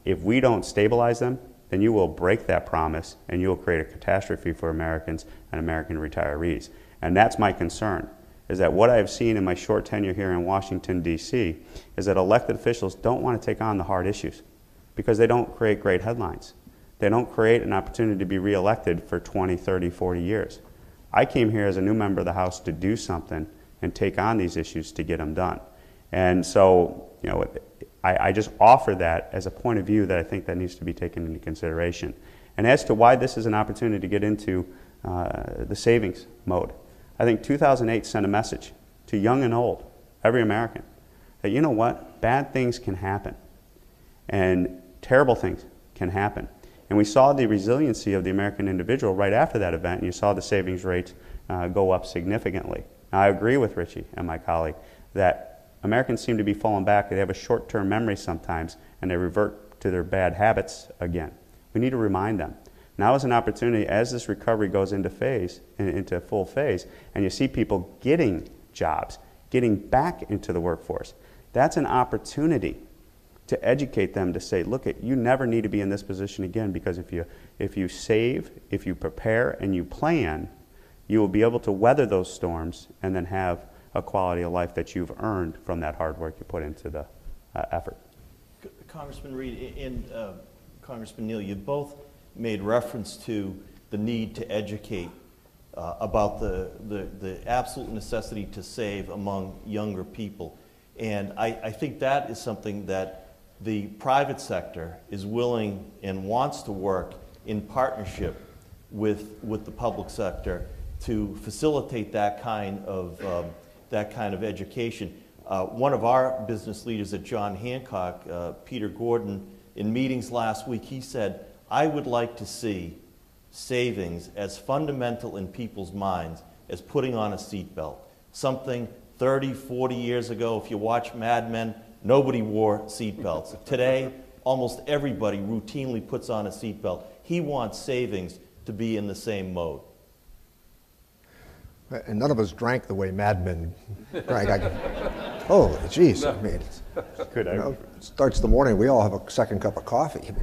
F: if we don't stabilize them, then you will break that promise and you will create a catastrophe for Americans and American retirees. And that's my concern, is that what I've seen in my short tenure here in Washington, D.C., is that elected officials don't want to take on the hard issues because they don't create great headlines. They don't create an opportunity to be reelected for 20, 30, 40 years. I came here as a new member of the House to do something and take on these issues to get them done. And so, you know, I just offer that as a point of view that I think that needs to be taken into consideration. And as to why this is an opportunity to get into the savings mode, I think 2008 sent a message to young and old, every American, that you know what, bad things can happen and terrible things can happen. And we saw the resiliency of the American individual right after that event, and you saw the savings rate go up significantly. Now, I agree with Richie and my colleague that Americans seem to be falling back. They have a short-term memory sometimes, and they revert to their bad habits again. We need to remind them. Now is an opportunity, as this recovery goes into full phase, and you see people getting jobs, getting back into the workforce. That's an opportunity to educate them to say, look, you never need to be in this position again, because if you save, if you prepare and you plan, you will be able to weather those storms and then have a quality of life that you've earned from that hard work you put into the effort.
D: Congressman Reed and Congressman Neal, you both made reference to the need to educate about the absolute necessity to save among younger people. And I think that is something that the private sector is willing and wants to work in partnership with the public sector to facilitate that kind of education. One of our business leaders at John Hancock, Peter Gordon, in meetings last week, he said, I would like to see savings as fundamental in people's minds as putting on a seatbelt, something 30, 40 years ago, if you watch Mad Men, nobody wore seatbelts. Today, almost everybody routinely puts on a seatbelt. He wants savings to be in the same mode.
E: And none of us drank the way Mad Men drank. Holy jeez, I mean,
F: Good.
E: it starts the morning, we all have a second cup of coffee.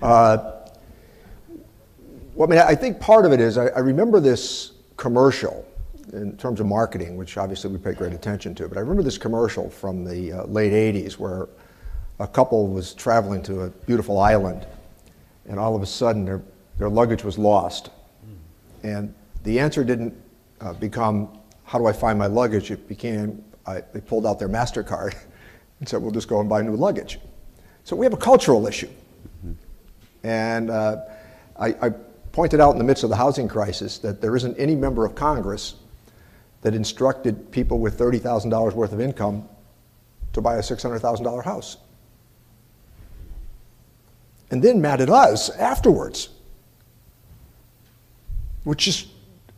E: Well, I mean, I think part of it is, I remember this commercial in terms of marketing, which obviously we pay great attention to, but I remember this commercial from the late 80s where a couple was traveling to a beautiful island, and all of a sudden their luggage was lost. And the answer didn't become, how do I find my luggage? It became, they pulled out their MasterCard and said, we'll just go and buy new luggage. So we have a cultural issue. And I pointed out in the midst of the housing crisis that there isn't any member of Congress that instructed people with $30,000 worth of income to buy a $600,000 house. And then mad at us afterwards, which just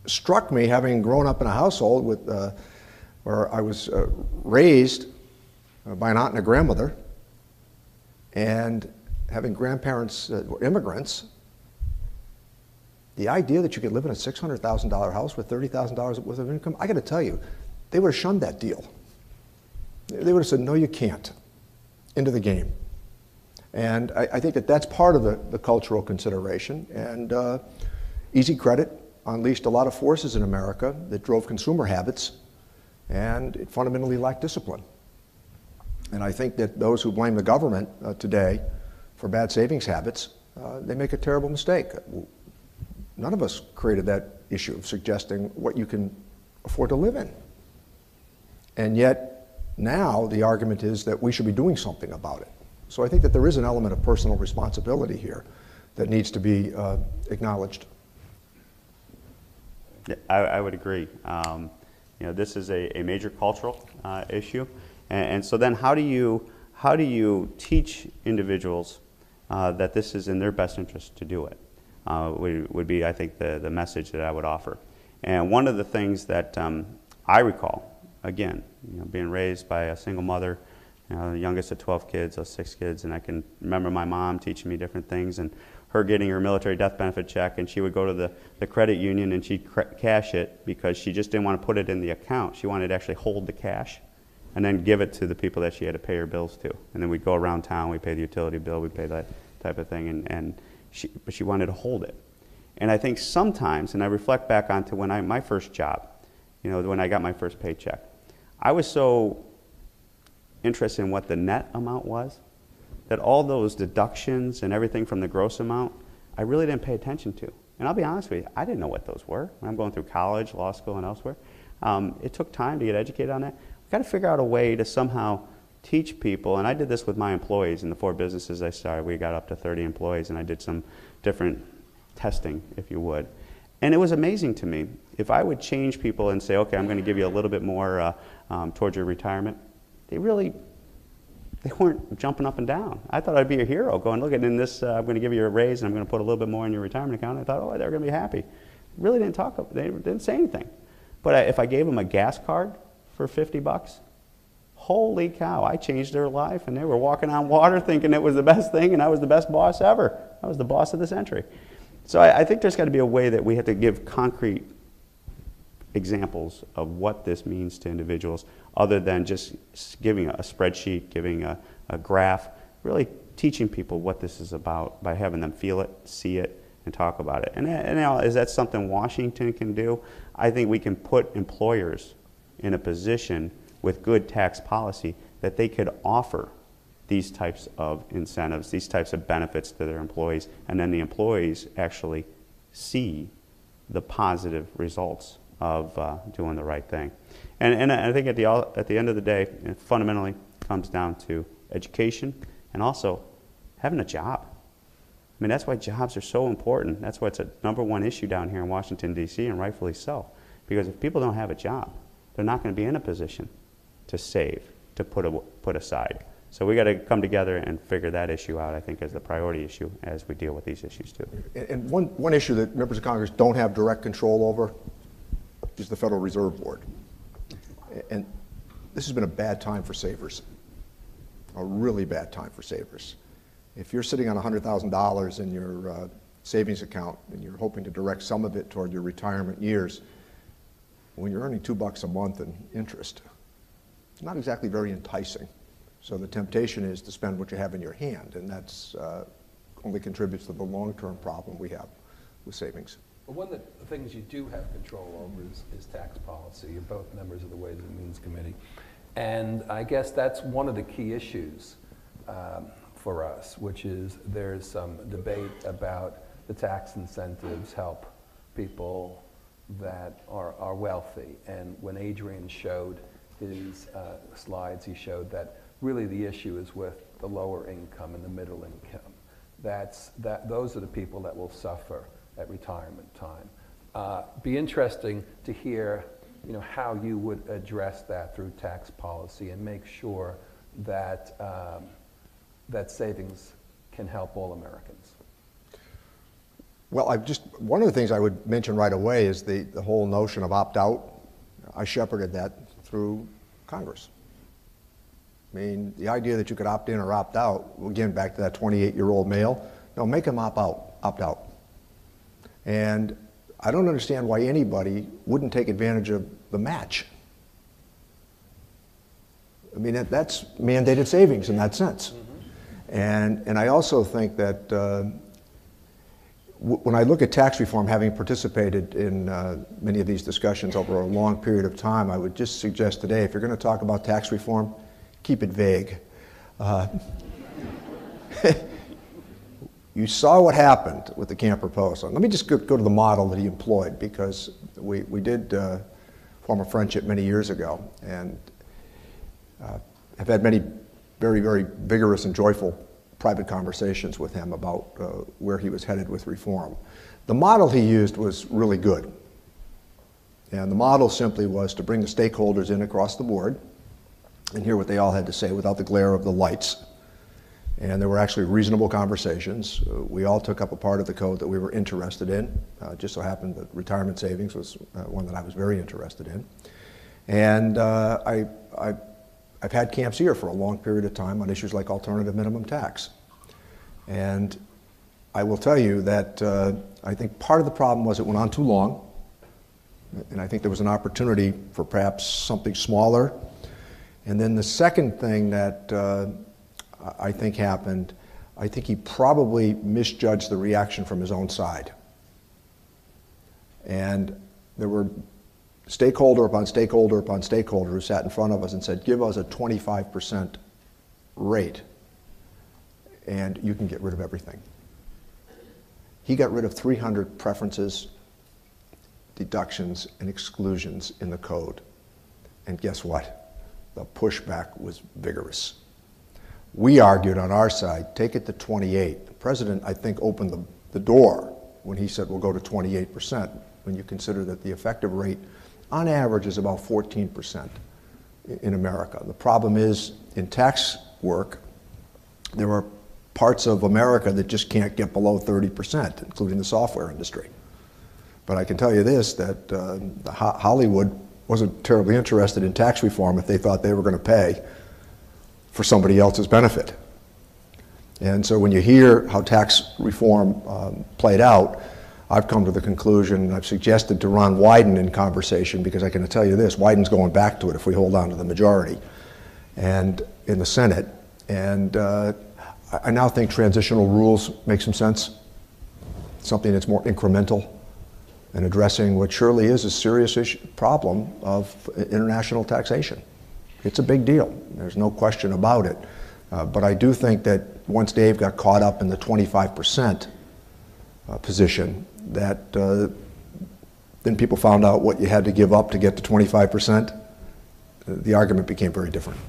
E: struck me, having grown up in a household with, where I was raised by an aunt and a grandmother, and having grandparents that were immigrants. The idea that you could live in a $600,000 house with $30,000 worth of income, I got to tell you, they would have shunned that deal. They would have said, no, you can't. Into the game. And I think that that's part of the cultural consideration. And easy credit unleashed a lot of forces in America that drove consumer habits, and it fundamentally lacked discipline. And I think that those who blame the government today for bad savings habits, they make a terrible mistake. None of us created that issue of suggesting what you can afford to live in. And yet, now the argument is that we should be doing something about it. So I think that there is an element of personal responsibility here that needs to be acknowledged.
F: Yeah, I would agree. This is a major cultural issue. And so then how do you teach individuals that this is in their best interest to do it? Would be, I think, the message that I would offer. And one of the things that I recall, again, being raised by a single mother, the youngest of 12 kids, 6 kids, and I can remember my mom teaching me different things, and her getting her military death benefit check, and she would go to the credit union and she'd cash it because she just didn't want to put it in the account. She wanted to actually hold the cash and then give it to the people that she had to pay her bills to. And then we'd go around town, we'd pay the utility bill, we'd pay that type of thing, but she wanted to hold it. And I think sometimes, and I reflect back onto my first job, when I got my first paycheck, I was so interested in what the net amount was that all those deductions and everything from the gross amount, I really didn't pay attention to. And I'll be honest with you, I didn't know what those were when I'm going through college, law school, and elsewhere. It took time to get educated on that. We've got to figure out a way to somehow teach people, and I did this with my employees in the 4 businesses I started. We got up to 30 employees, and I did some different testing, if you would. And it was amazing to me. If I would change people and say, okay, I'm going to give you a little bit more towards your retirement, they weren't jumping up and down. I thought I'd be a hero going, look, in this, I'm going to give you a raise, and I'm going to put a little bit more in your retirement account. I thought, oh, they're going to be happy. Really didn't talk, they didn't say anything. But if I gave them a gas card for $50, holy cow, I changed their life, and they were walking on water thinking it was the best thing, and I was the best boss ever. I was the boss of the century. So I think there's got to be a way that we have to give concrete examples of what this means to individuals other than just giving a spreadsheet, giving a graph, really teaching people what this is about by having them feel it, see it, and talk about it. And is that something Washington can do? I think we can put employers in a position with good tax policy that they could offer these types of incentives, these types of benefits to their employees, and then the employees actually see the positive results of doing the right thing. And I think at the end of the day, it fundamentally comes down to education and also having a job. I mean, that's why jobs are so important. That's why it's a #1 issue down here in Washington, D.C., and rightfully so. Because if people don't have a job, they're not going to be in a position to save, to put aside. So we got to come together and figure that issue out, I think, as the priority issue as we deal with these issues too.
E: And one issue that members of Congress don't have direct control over is the Federal Reserve Board. And this has been a bad time for savers, a really bad time for savers. If you're sitting on $100,000 in your savings account and you're hoping to direct some of it toward your retirement years, when you're earning $2 a month in interest, it's not exactly very enticing. So the temptation is to spend what you have in your hand, and that's only contributes to the long-term problem we have with savings.
A: But one of the things you do have control over is tax policy. You're both members of the Ways and Means Committee. And I guess that's one of the key issues for us, which is there's some debate about the tax incentives help people that are wealthy. And when Adrian showed his slides, he showed that really the issue is with the lower income and the middle income. Those are the people that will suffer at retirement time. Be interesting to hear, how you would address that through tax policy and make sure that that savings can help all Americans.
E: Well, one of the things I would mention right away is the whole notion of opt-out. I shepherded that through Congress. I mean, the idea that you could opt in or opt out, again, back to that 28-year-old male, no, make him opt out. And I don't understand why anybody wouldn't take advantage of the match. I mean, that's mandated savings in that sense. Mm-hmm. And I also think that when I look at tax reform, having participated in many of these discussions over a long period of time, I would just suggest today, if you're going to talk about tax reform, keep it vague. You saw what happened with the camp proposal. Let me just go to the model that he employed, because we did form a friendship many years ago, and have had many very, very vigorous and joyful private conversations with him about where he was headed with reform. The model he used was really good. And the model simply was to bring the stakeholders in across the board and hear what they all had to say without the glare of the lights. And there were actually reasonable conversations. We all took up a part of the code that we were interested in. Just so happened that retirement savings was one that I was very interested in. And I've had camps here for a long period of time on issues like alternative minimum tax. And I will tell you that I think part of the problem was it went on too long. And I think there was an opportunity for perhaps something smaller. And then the second thing that I think happened, I think he probably misjudged the reaction from his own side. And there were stakeholder upon stakeholder upon stakeholder who sat in front of us and said, give us a 25% rate and you can get rid of everything. He got rid of 300 preferences, deductions, and exclusions in the code. And guess what? The pushback was vigorous. We argued on our side, take it to 28. The president, I think, opened the door when he said we'll go to 28%, when you consider that the effective rate on average is about 14% in America. The problem is, in tax work, there are parts of America that just can't get below 30%, including the software industry. But I can tell you this, that Hollywood wasn't terribly interested in tax reform if they thought they were going to pay for somebody else's benefit. And so when you hear how tax reform played out, I've come to the conclusion, and I've suggested to Ron Wyden in conversation, because I can tell you this, Wyden's going back to it if we hold on to the majority and in the Senate. And I now think transitional rules make some sense, something that's more incremental and addressing what surely is a serious problem of international taxation. It's a big deal. There's no question about it. But I do think that once Dave got caught up in the 25% position, that then people found out what you had to give up to get to 25%. The argument became very different.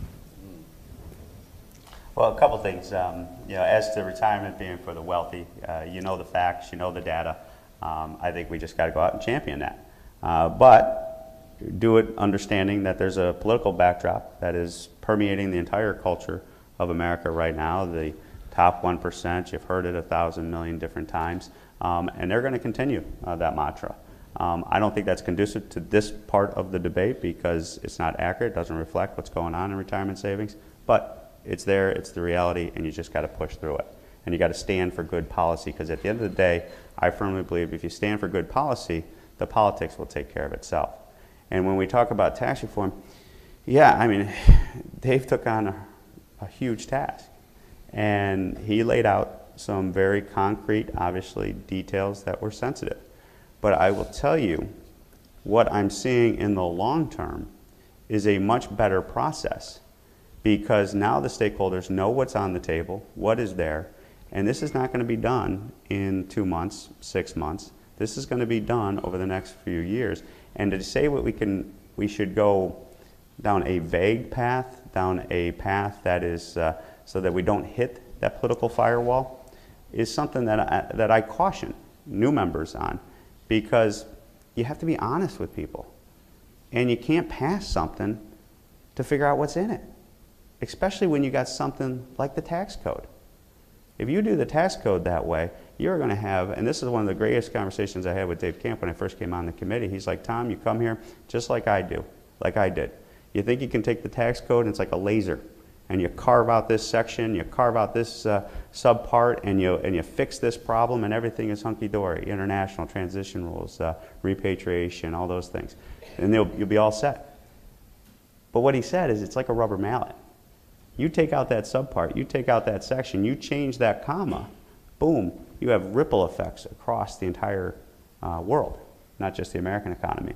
F: Well, a couple things. As to retirement being for the wealthy, you know the facts, you know the data. I think we just got to go out and champion that. But do it understanding that there's a political backdrop that is permeating the entire culture of America right now. The top 1%, you've heard it 1,000 million different times, and they're going to continue that mantra. I don't think that's conducive to this part of the debate because it's not accurate, it doesn't reflect what's going on in retirement savings, but it's there, it's the reality, and you just got to push through it. And you got to stand for good policy, because at the end of the day, I firmly believe if you stand for good policy, the politics will take care of itself. And when we talk about tax reform, yeah, I mean, Dave took on a huge task. And he laid out some very concrete, obviously, details that were sensitive. But I will tell you, what I'm seeing in the long term is a much better process, because now the stakeholders know what's on the table, what is there, and this is not going to be done in 2 months, 6 months. This is going to be done over the next few years. And to say what we should go down a vague path, down a path that is so that we don't hit that political firewall, is something that I caution new members on, because you have to be honest with people. And you can't pass something to figure out what's in it, especially when you got something like the tax code. If you do the tax code that way, you're going to have, and this is one of the greatest conversations I had with Dave Camp when I first came on the committee. He's like, Tom, you come here just like I did. You think you can take the tax code and it's like a laser, and you carve out this section, you carve out this subpart, and you fix this problem, and everything is hunky-dory. International transition rules, repatriation, all those things. And you'll be all set. But what he said is it's like a rubber mallet. You take out that subpart, you take out that section, you change that comma, boom, you have ripple effects across the entire world, not just the American economy.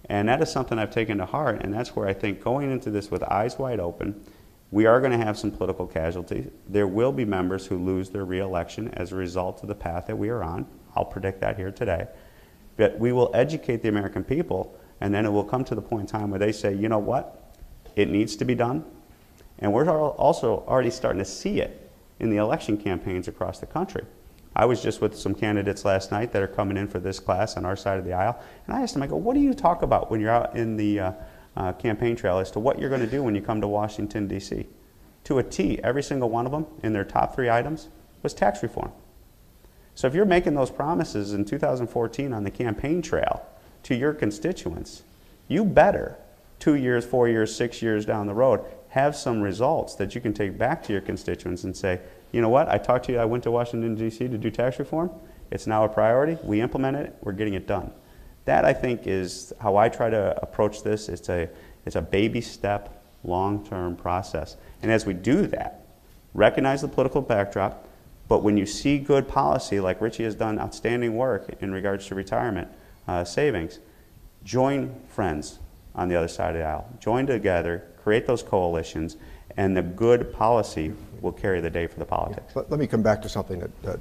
F: And that is something I've taken to heart, and that's where I think going into this with eyes wide open, we are going to have some political casualties. There will be members who lose their re-election as a result of the path that we are on. I'll predict that here today. But we will educate the American people, and then it will come to the point in time where they say, you know what, it needs to be done. And we're also already starting to see it in the election campaigns across the country. I was just with some candidates last night that are coming in for this class on our side of the aisle, and I asked them, I go, what do you talk about when you're out in the campaign trail as to what you're going to do when you come to Washington, D.C.? To a T, every single one of them in their top 3 items was tax reform. So if you're making those promises in 2014 on the campaign trail to your constituents, you better 2 years, 4 years, 6 years down the road have some results that you can take back to your constituents and say, you know what, I talked to you, I went to Washington, D.C. to do tax reform. It's now a priority. We implemented it. We're getting it done. That, I think, is how I try to approach this. It's a baby step, long-term process. And as we do that, recognize the political backdrop, but when you see good policy, like Richie has done outstanding work in regards to retirement savings, join friends on the other side of the aisle. Join together, create those coalitions, and the good policy will carry the day for the politics.
E: Let me come back to something that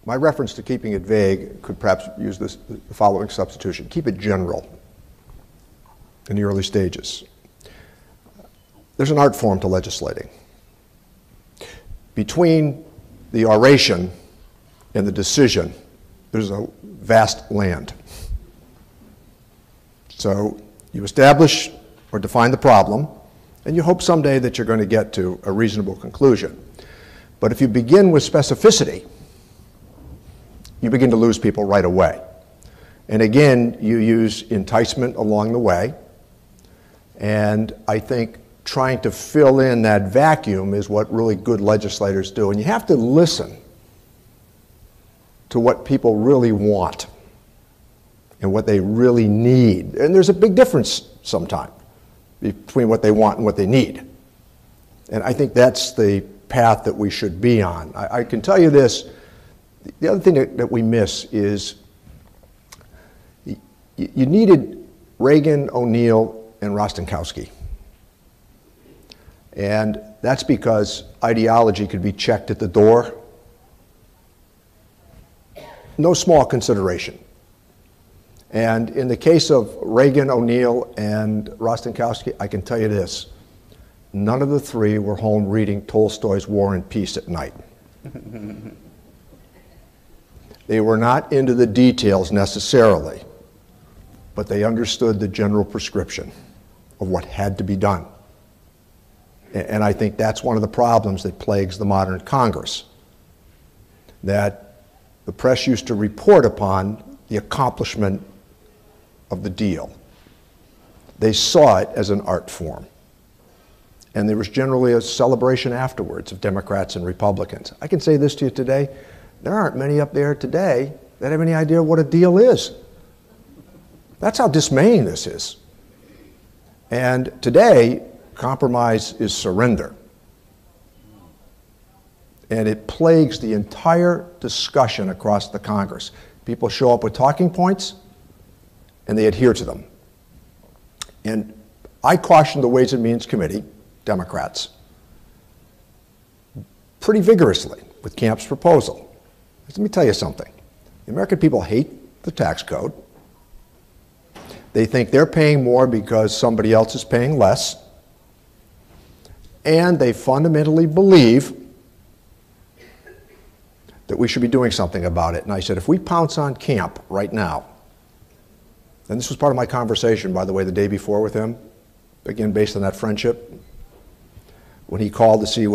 E: my reference to keeping it vague could perhaps use the following substitution. Keep it general in the early stages. There's an art form to legislating. Between the oration and the decision, there's a vast land. So you establish or define the problem, and you hope someday that you're going to get to a reasonable conclusion. But if you begin with specificity, you begin to lose people right away. And again, you use enticement along the way, and I think trying to fill in that vacuum is what really good legislators do. And you have to listen to what people really want and what they really need. And there's a big difference sometimes between what they want and what they need. And I think that's the path that we should be on. I can tell you this, the other thing that we miss is you needed Reagan, O'Neill, and Rostenkowski. And that's because ideology could be checked at the door. No small consideration. And in the case of Reagan, O'Neill, and Rostenkowski, I can tell you this, none of the three were home reading Tolstoy's War and Peace at night. They were not into the details necessarily, but they understood the general prescription of what had to be done. And I think that's one of the problems that plagues the modern Congress, that the press used to report upon the accomplishment of the deal. They saw it as an art form. And there was generally a celebration afterwards of Democrats and Republicans. I can say this to you today, there aren't many up there today that have any idea what a deal is. That's how dismaying this is. And today, compromise is surrender. And it plagues the entire discussion across the Congress. People show up with talking points, and they adhere to them. And I cautioned the Ways and Means Committee, Democrats, pretty vigorously with Camp's proposal. Let me tell you something. The American people hate the tax code. They think they're paying more because somebody else is paying less. And they fundamentally believe that we should be doing something about it. And I said, if we pounce on Camp right now, and this was part of my conversation, by the way, the day before with him, again, based on that friendship, when he called to see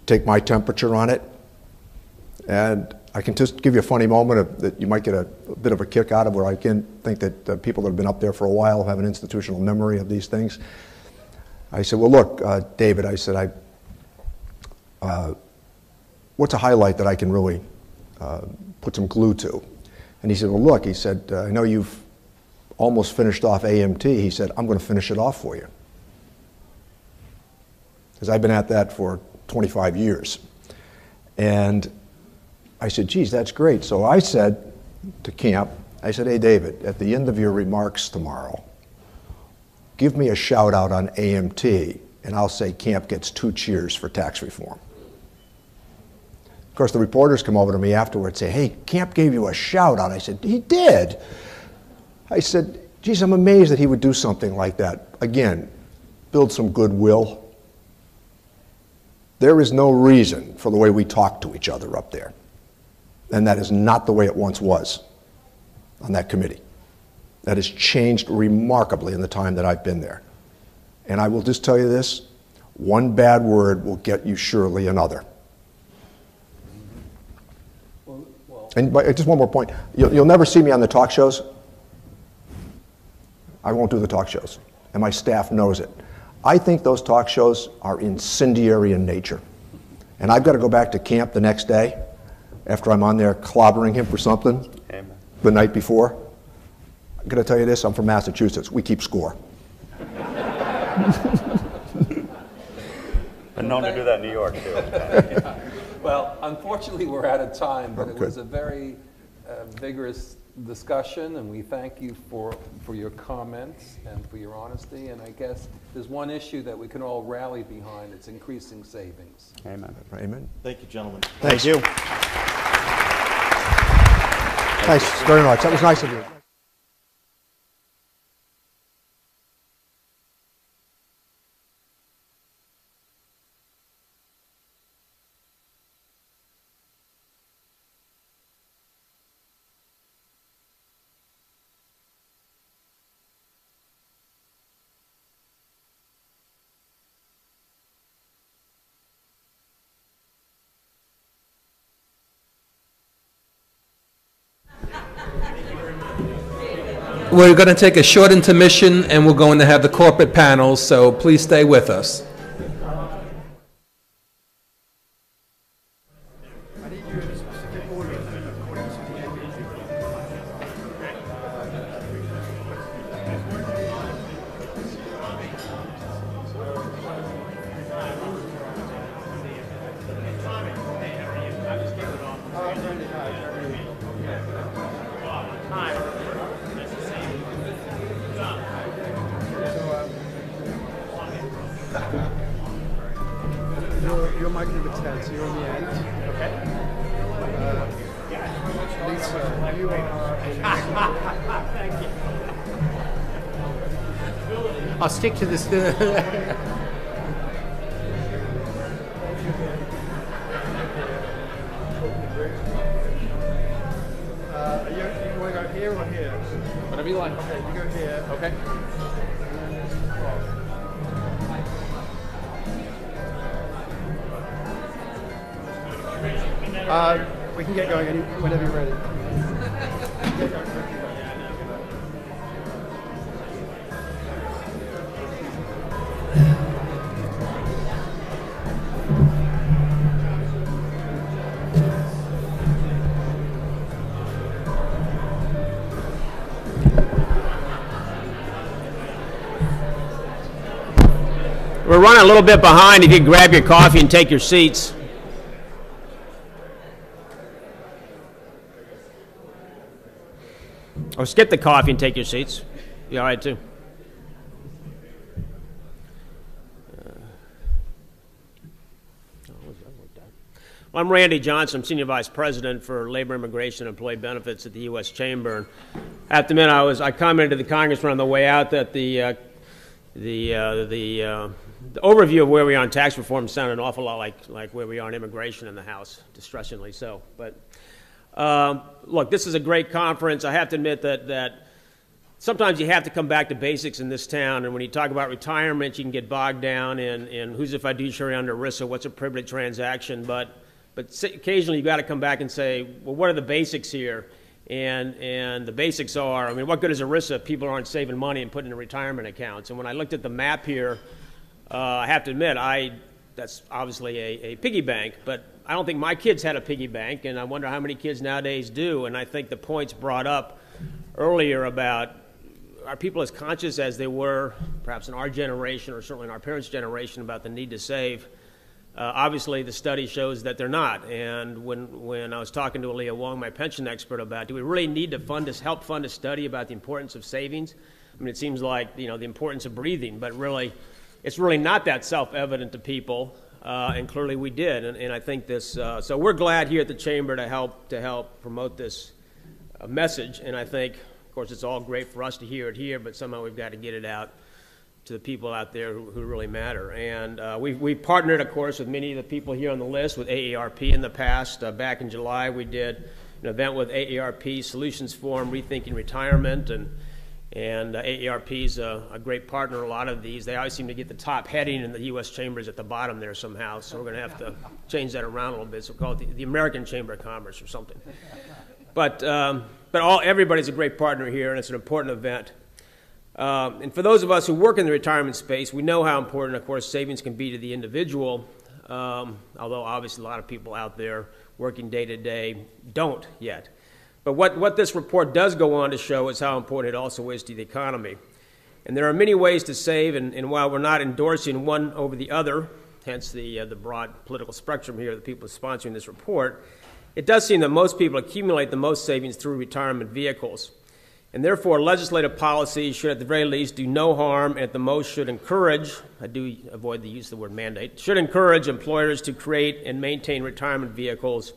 E: take my temperature on it. And I can just give you a funny moment that you might get a bit of a kick out of, where I can think that people that have been up there for a while have an institutional memory of these things. I said, well, look, David, I said, what's a highlight that I can really put some glue to? And he said, well, look, he said, I know you've almost finished off AMT. He said, I'm going to finish it off for you. Because I've been at that for 25 years. And I said, geez, that's great. So I said to Camp, I said, hey, David, at the end of your remarks tomorrow, give me a shout out on AMT, and I'll say Camp gets 2 cheers for tax reform. Of course, the reporters come over to me afterwards and say, hey, Camp gave you a shout out. I said, he did. I said, geez, I'm amazed that he would do something like that. Again, build some goodwill. There is no reason for the way we talk to each other up there. And that is not the way it once was on that committee. That has changed remarkably in the time that I've been there. And I will just tell you this, one bad word will get you surely another. And just one more point. You'll never see me on the talk shows. I won't do the talk shows. And my staff knows it. I think those talk shows are incendiary in nature. And I've got to go back to Camp the next day after I'm on there clobbering him for something the night before. I'm going to tell you this, I'm from Massachusetts. We keep score.
F: Been known to do that in New York, too.
A: Well, unfortunately, we're out of time, but it was a very vigorous discussion, and we thank you for your comments and for your honesty. And I guess there's one issue that we can all rally behind. It's increasing savings.
F: Amen.
E: Amen.
D: Thank you, gentlemen.
E: Thank you. Thanks very much. That was nice of you.
A: We're going to take a short intermission, and we're going to have the corporate panels, so please stay with us.
G: Your mic is a bit tense, so you're on the end. Okay. Lisa, you are Thank you. I'll stick to this. You want to go here or here?
A: Whatever you like.
G: Okay, you go here.
A: Okay.
G: We can get going whenever you're ready.
H: We're running a little bit behind. If you could grab your coffee and take your seats. Or skip the coffee and take your seats. Be all right, too. Well, I'm Randy Johnson. I'm Senior Vice President for Labor, Immigration, and Employee Benefits at the U.S. Chamber. I have to admit, I commented to the congressman on the way out that the overview of where we are on tax reform sounded an awful lot like where we are on immigration in the House, distressingly so. But look, this is a great conference. I have to admit that sometimes you have to come back to basics in this town, and when you talk about retirement, you can get bogged down in who's a fiduciary under ERISA, what's a privileged transaction, but occasionally you've got to come back and say, well, what are the basics here? And the basics are, I mean, what good is ERISA if people aren't saving money and putting in retirement accounts? And when I looked at the map here, I have to admit, that's obviously a piggy bank, but I don't think my kids had a piggy bank, and I wonder how many kids nowadays do. And I think the points brought up earlier about are people as conscious as they were perhaps in our generation or certainly in our parents' generation about the need to save. Obviously, the study shows that they're not. And when I was talking to Aaliyah Wong, my pension expert, about do we really need to help fund a study about the importance of savings? I mean, it seems like the importance of breathing, but really, it's really not that self-evident to people. And clearly, we did. And I think this. So we're glad here at the Chamber to help promote this message. And I think, of course, it's all great for us to hear it here, but somehow we've got to get it out to the people out there who really matter. And we've partnered, of course, with many of the people here on the list, with AARP in the past. Back in July, we did an event with AARP Solutions Forum, Rethinking Retirement, and AARP's a great partner. A lot of these, they always seem to get the top heading, and the U.S. Chamber is at the bottom there somehow, so we're going to have to change that around a little bit. So we'll call it the American Chamber of Commerce or something. But everybody's a great partner here, and it's an important event. And for those of us who work in the retirement space, we know how important, of course, savings can be to the individual, although obviously a lot of people out there working day to day don't yet. But what this report does go on to show is how important it also is to the economy. And there are many ways to save, and while we're not endorsing one over the other, hence the broad political spectrum here, the people sponsoring this report, it does seem that most people accumulate the most savings through retirement vehicles. And therefore, legislative policy should at the very least do no harm, and at the most should encourage, I do avoid the use of the word mandate, should encourage employers to create and maintain retirement vehicles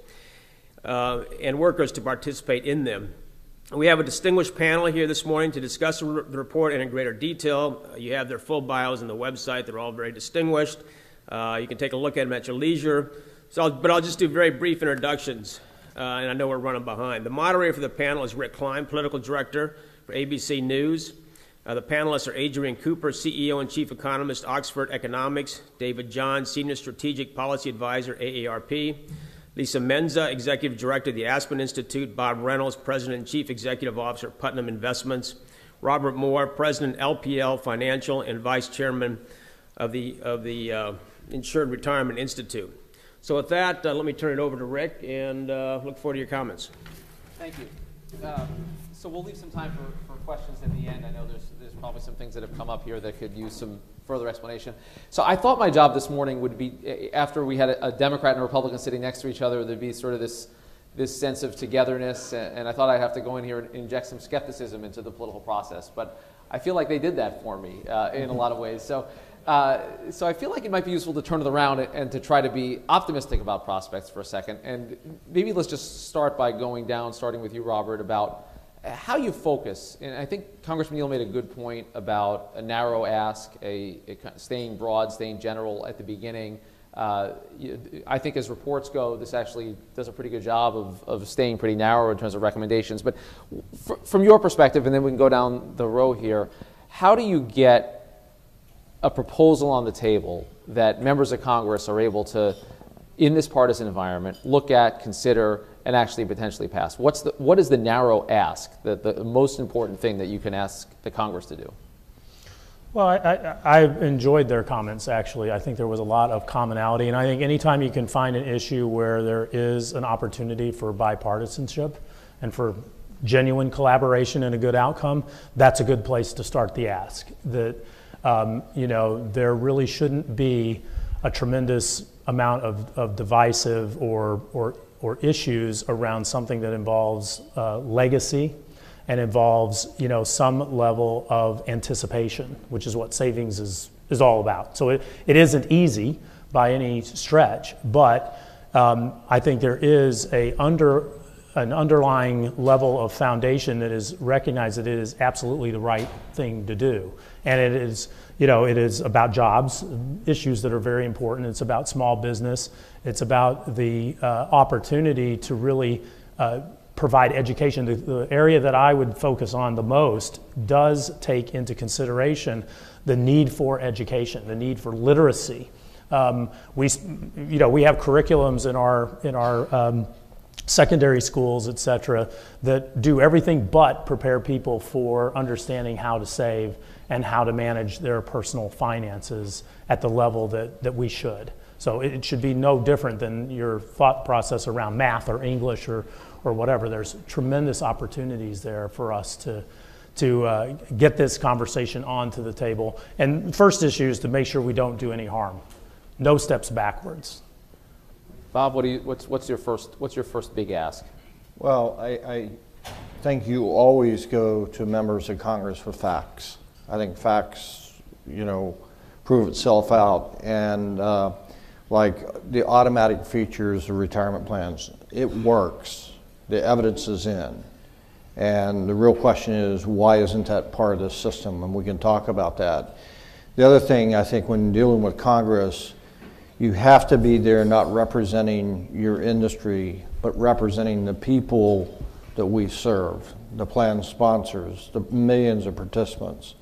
H: and workers to participate in them. We have a distinguished panel here this morning to discuss the report in greater detail. You have their full bios on the website. They're all very distinguished. You can take a look at them at your leisure. But I'll just do very brief introductions. And I know we're running behind. The moderator for the panel is Rick Klein, Political Director for ABC News. The panelists are Adrian Cooper, CEO and Chief Economist, Oxford Economics; David John, Senior Strategic Policy Advisor, AARP; Lisa Menza, Executive Director of the Aspen Institute; Bob Reynolds, President and Chief Executive Officer of Putnam Investments; Robert Moore, President, LPL Financial, and Vice Chairman of the Insured Retirement Institute. So with that, let me turn it over to Rick, and look forward to your comments.
I: Thank you. So we'll leave some time for questions at the end. I know there's probably some things that have come up here that could use some further explanation. So I thought my job this morning would be, after we had a Democrat and a Republican sitting next to each other, there'd be sort of this sense of togetherness, and I thought I'd have to go in here and inject some skepticism into the political process. But I feel like they did that for me in a lot of ways. So I feel like it might be useful to turn it around and to try to be optimistic about prospects for a second. And maybe let's just start by starting with you, Robert, about how you focus. And I think Congressman Neal made a good point about a narrow ask, staying broad, staying general at the beginning. I think as reports go, this actually does a pretty good job of staying pretty narrow in terms of recommendations. But from your perspective, and then we can go down the row here, how do you get a proposal on the table that members of Congress are able to, in this partisan environment, look at, consider, and actually potentially pass? What is the narrow ask, the most important thing that you can ask the Congress to do?
J: Well, I enjoyed their comments, actually. I think there was a lot of commonality, and I think anytime you can find an issue where there is an opportunity for bipartisanship and for genuine collaboration and a good outcome, that's a good place to start the ask. That, there really shouldn't be a tremendous amount of divisive or issues around something that involves legacy and involves, some level of anticipation, which is what savings is all about. So it isn't easy by any stretch, but I think there is an underlying level of foundation that is recognized that it is absolutely the right thing to do. And it is, it is about jobs, issues that are very important. It's about small business. It's about the opportunity to really provide education. The area that I would focus on the most does take into consideration the need for education, the need for literacy. We have curriculums in our secondary schools, et cetera, that do everything but prepare people for understanding how to save and how to manage their personal finances at the level that we should. So it should be no different than your thought process around math or English or whatever. There's tremendous opportunities there for us to get this conversation onto the table. And first issue is to make sure we don't do any harm. No steps backwards.
I: Bob, what's your first big ask?
B: Well, I think you always go to members of Congress for facts. I think facts, prove itself out. And like the automatic features of retirement plans, it works. The evidence is in. And the real question is, why isn't that part of the system? And we can talk about that. The other thing, I think, when dealing with Congress, you have to be there not representing your industry, but representing the people that we serve, the plan sponsors, the millions of participants,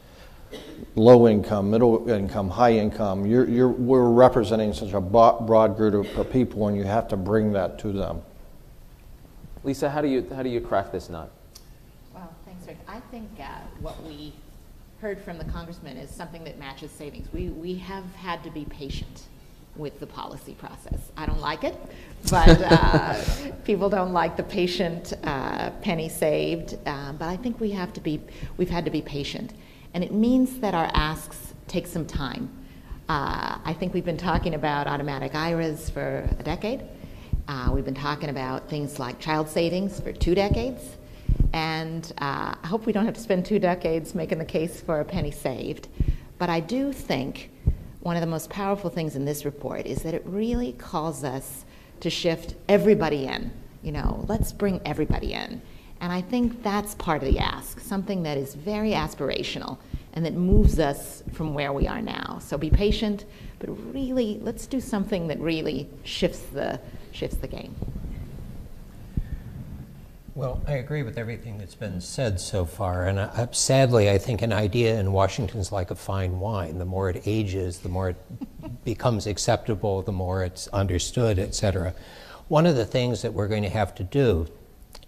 B: low income, middle income, high income. We're representing such a broad group of people, and you have to bring that to them.
I: Lisa, how do you crack this nut?
K: Well, thanks, Rick. I think what we heard from the congressman is something that matches savings. We have had to be patient with the policy process. I don't like it, but people don't like the patient penny saved. But I think we've had to be patient, and it means that our asks take some time. I think we've been talking about automatic IRAs for a decade. We've been talking about things like child savings for 2 decades, and I hope we don't have to spend 2 decades making the case for a penny saved. But I do think one of the most powerful things in this report is that it really calls us to shift everybody in. Let's bring everybody in. And I think that's part of the ask, something that is very aspirational and that moves us from where we are now. So be patient, but really let's do something that really shifts the game.
L: Well, I agree with everything that's been said so far, and sadly, I think an idea in Washington is like a fine wine. The more it ages, the more it becomes acceptable, the more it's understood, et cetera. One of the things that we're going to have to do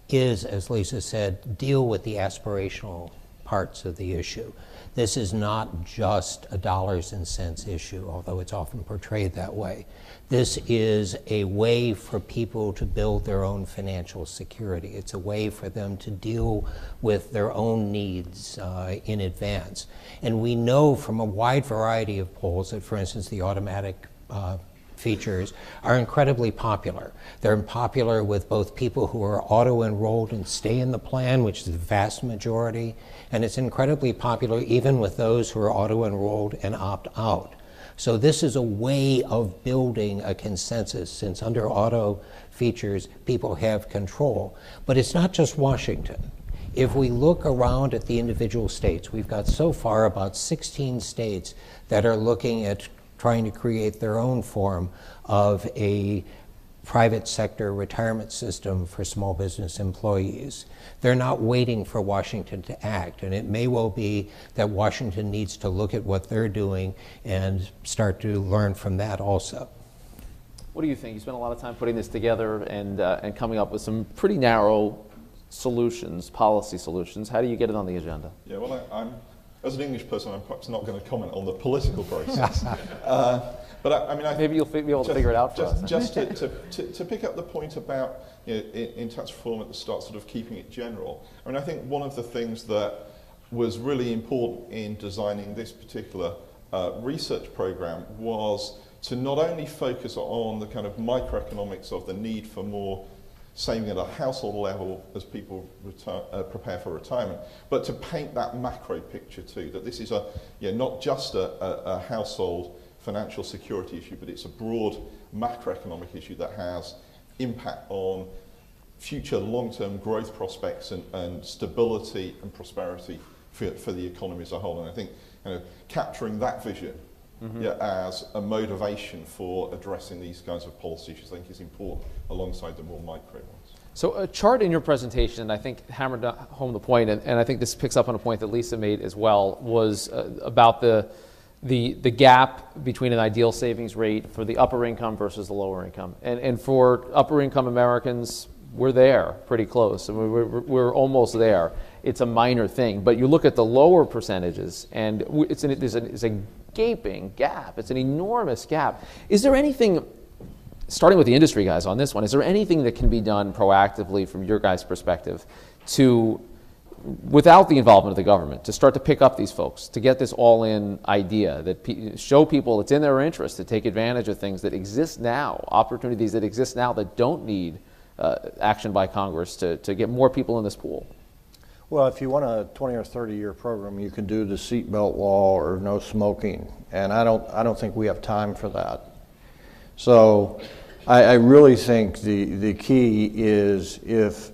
L: is, as Lisa said, deal with the aspirational parts of the issue. This is not just a dollars and cents issue, although it's often portrayed that way. This is a way for people to build their own financial security. It's a way for them to deal with their own needs in advance. And we know from a wide variety of polls that, for instance, the automatic features are incredibly popular. They're popular with both people who are auto-enrolled and stay in the plan, which is the vast majority, and it's incredibly popular even with those who are auto-enrolled and opt out. So this is a way of building a consensus, since under auto features, people have control. But it's not just Washington. If we look around at the individual states, we've got so far about 16 states that are looking at trying to create their own form of a private sector retirement system for small business employees. They're not waiting for Washington to act, and it may well be that Washington needs to look at what they're doing and start to learn from that also.
I: What do you think? You spent a lot of time putting this together and coming up with some pretty narrow solutions, policy solutions. How do you get it on the agenda?
C: Yeah, well, I'm as an English person, I'm perhaps not going to comment on the political process. But I mean,
I: maybe you'll be able to figure it out for us.
C: Just to pick up the point about, you know, in tax reform at the start, sort of keeping it general. I mean, I think one of the things that was really important in designing this particular research program was to not only focus on the kind of microeconomics of the need for more saving at a household level as people prepare for retirement, but to paint that macro picture too, that this is not just a household financial security issue, but it's a broad macroeconomic issue that has impact on future long-term growth prospects and stability and prosperity for the economy as a whole. And I think capturing that vision as a motivation for addressing these kinds of policy issues, I think is important alongside the more micro ones.
I: So a chart in your presentation, I think, hammered home the point, and I think this picks up on a point that Lisa made as well, was about the gap between an ideal savings rate for the upper income versus the lower income. And for upper income Americans, we're there pretty close. I mean, we're almost there. It's a minor thing. But you look at the lower percentages, and it's a gaping gap. It's an enormous gap. Is there anything, starting with the industry guys on this one, is there anything that can be done proactively from your guys' perspective to, without the involvement of the government, to start to pick up these folks, to get this all-in idea, that show people it's in their interest to take advantage of things that exist now, opportunities that exist now that don't need action by Congress to get more people in this pool?
B: Well, if you want a 20 or 30-year program, you can do the seatbelt law or no smoking, and I don't think we have time for that. So I really think the key is if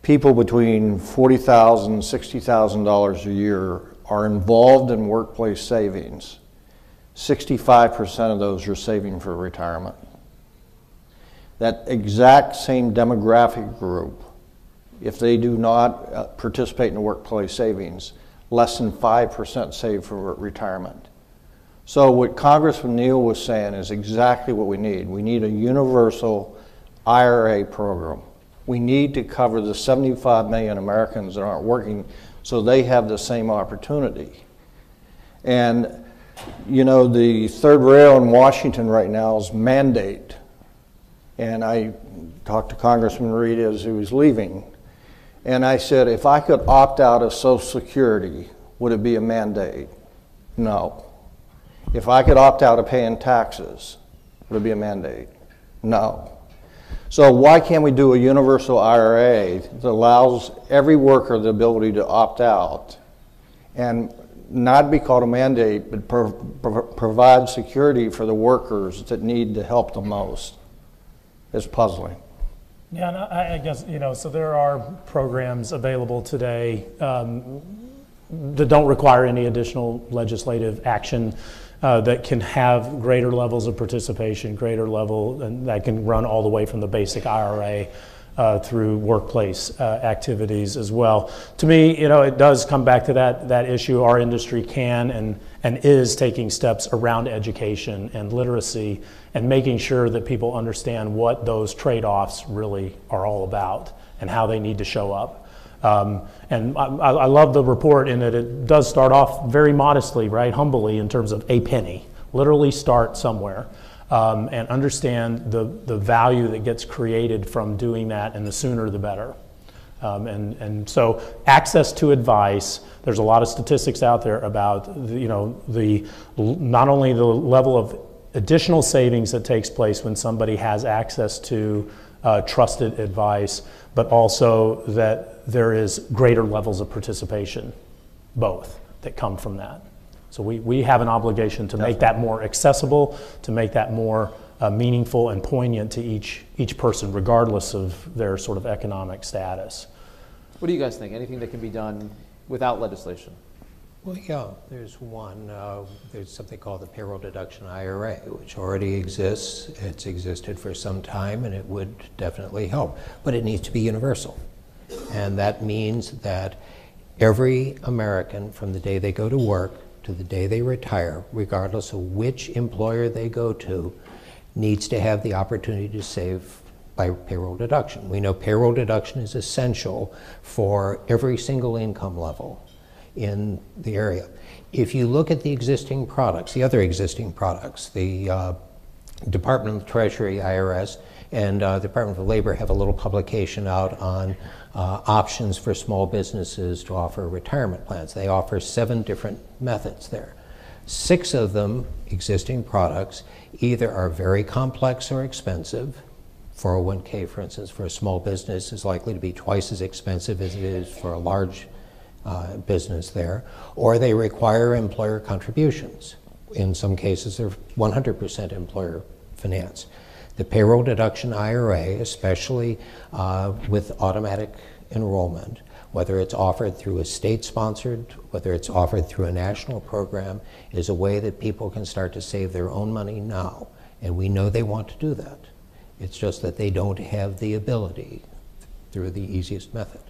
B: people between $40,000 and $60,000 a year are involved in workplace savings, 65% of those are saving for retirement. That exact same demographic group, if they do not participate in the workplace savings, less than 5% save for retirement. So what Congressman Neal was saying is exactly what we need. We need a universal IRA program. We need to cover the 75 million Americans that aren't working so they have the same opportunity. And you know, the third rail in Washington right now is mandate. And I talked to Congressman Reed as he was leaving. And I said, if I could opt out of Social Security, would it be a mandate? No. If I could opt out of paying taxes, would it be a mandate? No. So why can't we do a universal IRA that allows every worker the ability to opt out and not be called a mandate, but provide security for the workers that need the help the most? It's puzzling.
J: Yeah, and I guess, so there are programs available today that don't require any additional legislative action that can have greater levels of participation, and that can run all the way from the basic IRA through workplace activities as well. To me, it does come back to that issue. Our industry can and is taking steps around education and literacy and making sure that people understand what those trade-offs really are all about and how they need to show up. And I love the report in that it does start off very modestly, right, humbly, in terms of a penny. Literally start somewhere. And understand the value that gets created from doing that, and the sooner the better. And so access to advice, there's a lot of statistics out there about not only the level of additional savings that takes place when somebody has access to trusted advice, but also that there is greater levels of participation, both, that come from that. So we have an obligation to make that more accessible, to make that more meaningful and poignant to each person, regardless of their sort of economic status.
I: What do you guys think? Anything that can be done without legislation?
L: Well, yeah, there's one. There's something called the payroll deduction IRA, which already exists. It's existed for some time, and it would definitely help. But it needs to be universal. And that means that every American, from the day they go to work to the day they retire, regardless of which employer they go to, needs to have the opportunity to save by payroll deduction. We know payroll deduction is essential for every single income level in the area. If you look at the existing products, the other existing products, the Department of the Treasury, IRS, and the Department of Labor have a little publication out on options for small businesses to offer retirement plans. They offer 7 different methods there. 6 of them, existing products, either are very complex or expensive. 401k, for instance, for a small business is likely to be twice as expensive as it is for a large business there, or they require employer contributions. In some cases, they're 100% employer finance. The payroll deduction IRA, especially with automatic enrollment, whether it's offered through a state-sponsored, whether it's offered through a national program, is a way that people can start to save their own money now. And we know they want to do that. It's just that they don't have the ability through the easiest method.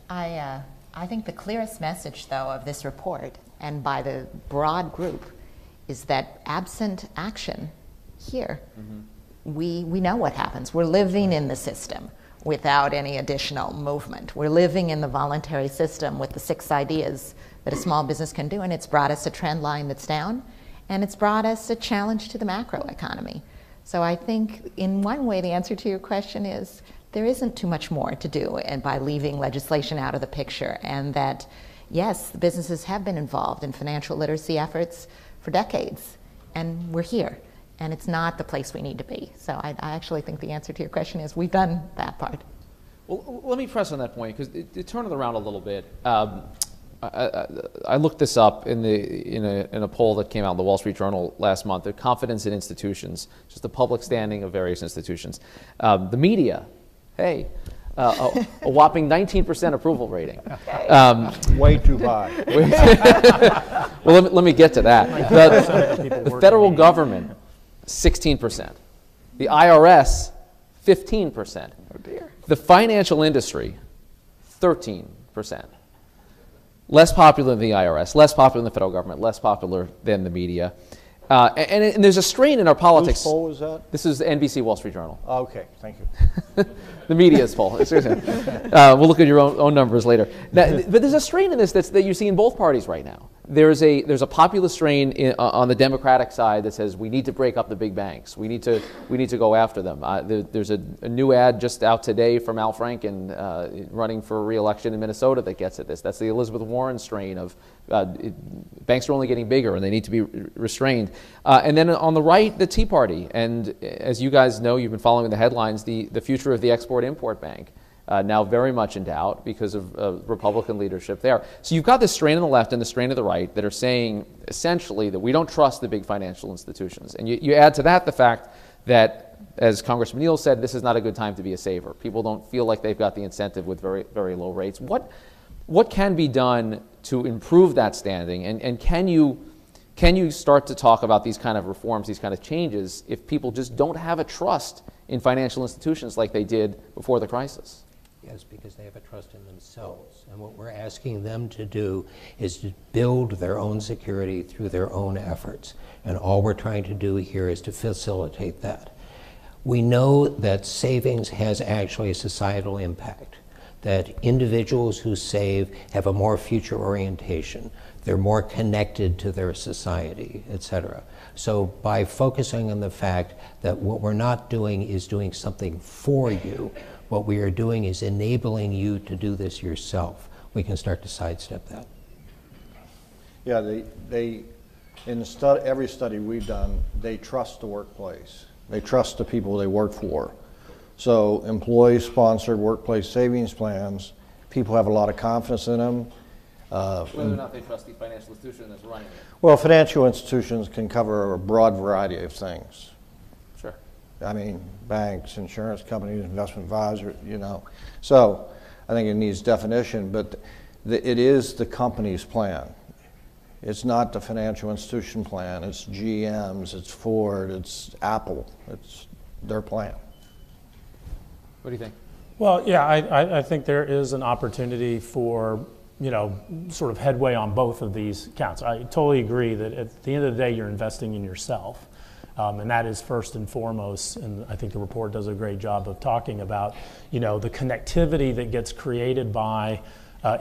K: I think the clearest message, though, of this report, and by the broad group, is that absent action here, we know what happens. We're living in the system without any additional movement. We're living in the voluntary system with the 6 ideas that a small business can do, and it's brought us a trend line that's down, and it's brought us a challenge to the macroeconomy. So I think in one way the answer to your question is there isn't too much more to do and by leaving legislation out of the picture, and that yes, the businesses have been involved in financial literacy efforts for decades, and we're here, and it's not the place we need to be. So I actually think the answer to your question is we've done that part.
I: Well, let me press on that point, because to turn it around a little bit, I looked this up in a poll that came out in the Wall Street Journal last month. The confidence in institutions, just the public standing of various institutions. The media, hey, a whopping 19% approval rating.
B: Way too high.
I: Well, let me get to that. The federal government, 16%. The IRS, 15%.
B: Oh dear.
I: The financial industry, 13%. Less popular than the IRS, less popular than the federal government, less popular than the media. And there's a strain in our politics.
B: Whose poll was that?
I: This is NBC Wall Street Journal.
B: Okay, thank you.
I: The media's poll. We'll look at your own numbers later. But there's a strain in this that you see in both parties right now. There's a populist strain on the Democratic side that says we need to break up the big banks. We need to go after them. There's a new ad just out today from Al Franken running for re-election in Minnesota that gets at this. That's the Elizabeth Warren strain of banks are only getting bigger and they need to be restrained. And then on the right, the Tea Party. And as you guys know, you've been following the headlines, the future of the Export-Import Bank. Now very much in doubt because of Republican leadership there. So you've got this strain on the left and the strain of the right that are saying essentially that we don't trust the big financial institutions. And you add to that the fact that, as Congressman Neal said, this is not a good time to be a saver. People don't feel like they've got the incentive with very, very low rates. What can be done to improve that standing? And can you start to talk about these kind of reforms, these kind of changes, if people just don't have a trust in financial institutions like they did before the crisis?
L: Yes, because they have a trust in themselves. And what we're asking them to do is to build their own security through their own efforts. And all we're trying to do here is to facilitate that. We know that savings has actually a societal impact, that individuals who save have a more future orientation. They're more connected to their society, etc. So by focusing on the fact that what we're not doing is doing something for you, what we are doing is enabling you to do this yourself, we can start to sidestep that.
B: Yeah, they in every study we've done, they trust the workplace. They trust the people they work for. So employee-sponsored workplace savings plans, people have a lot of confidence in them.
I: Whether or not they trust the financial institution that's running it.
B: Well, financial institutions can cover a broad variety of things.
I: Sure.
B: I mean, banks, insurance companies, investment advisors, you know. So I think it needs definition, but it is the company's plan. It's not the financial institution plan. It's GM's, it's Ford, it's Apple. It's their plan.
I: What do you think?
J: Well, yeah, I think there is an opportunity for, sort of headway on both of these counts. I totally agree that at the end of the day, you're investing in yourself. And that is first and foremost, and I think the report does a great job of talking about, the connectivity that gets created by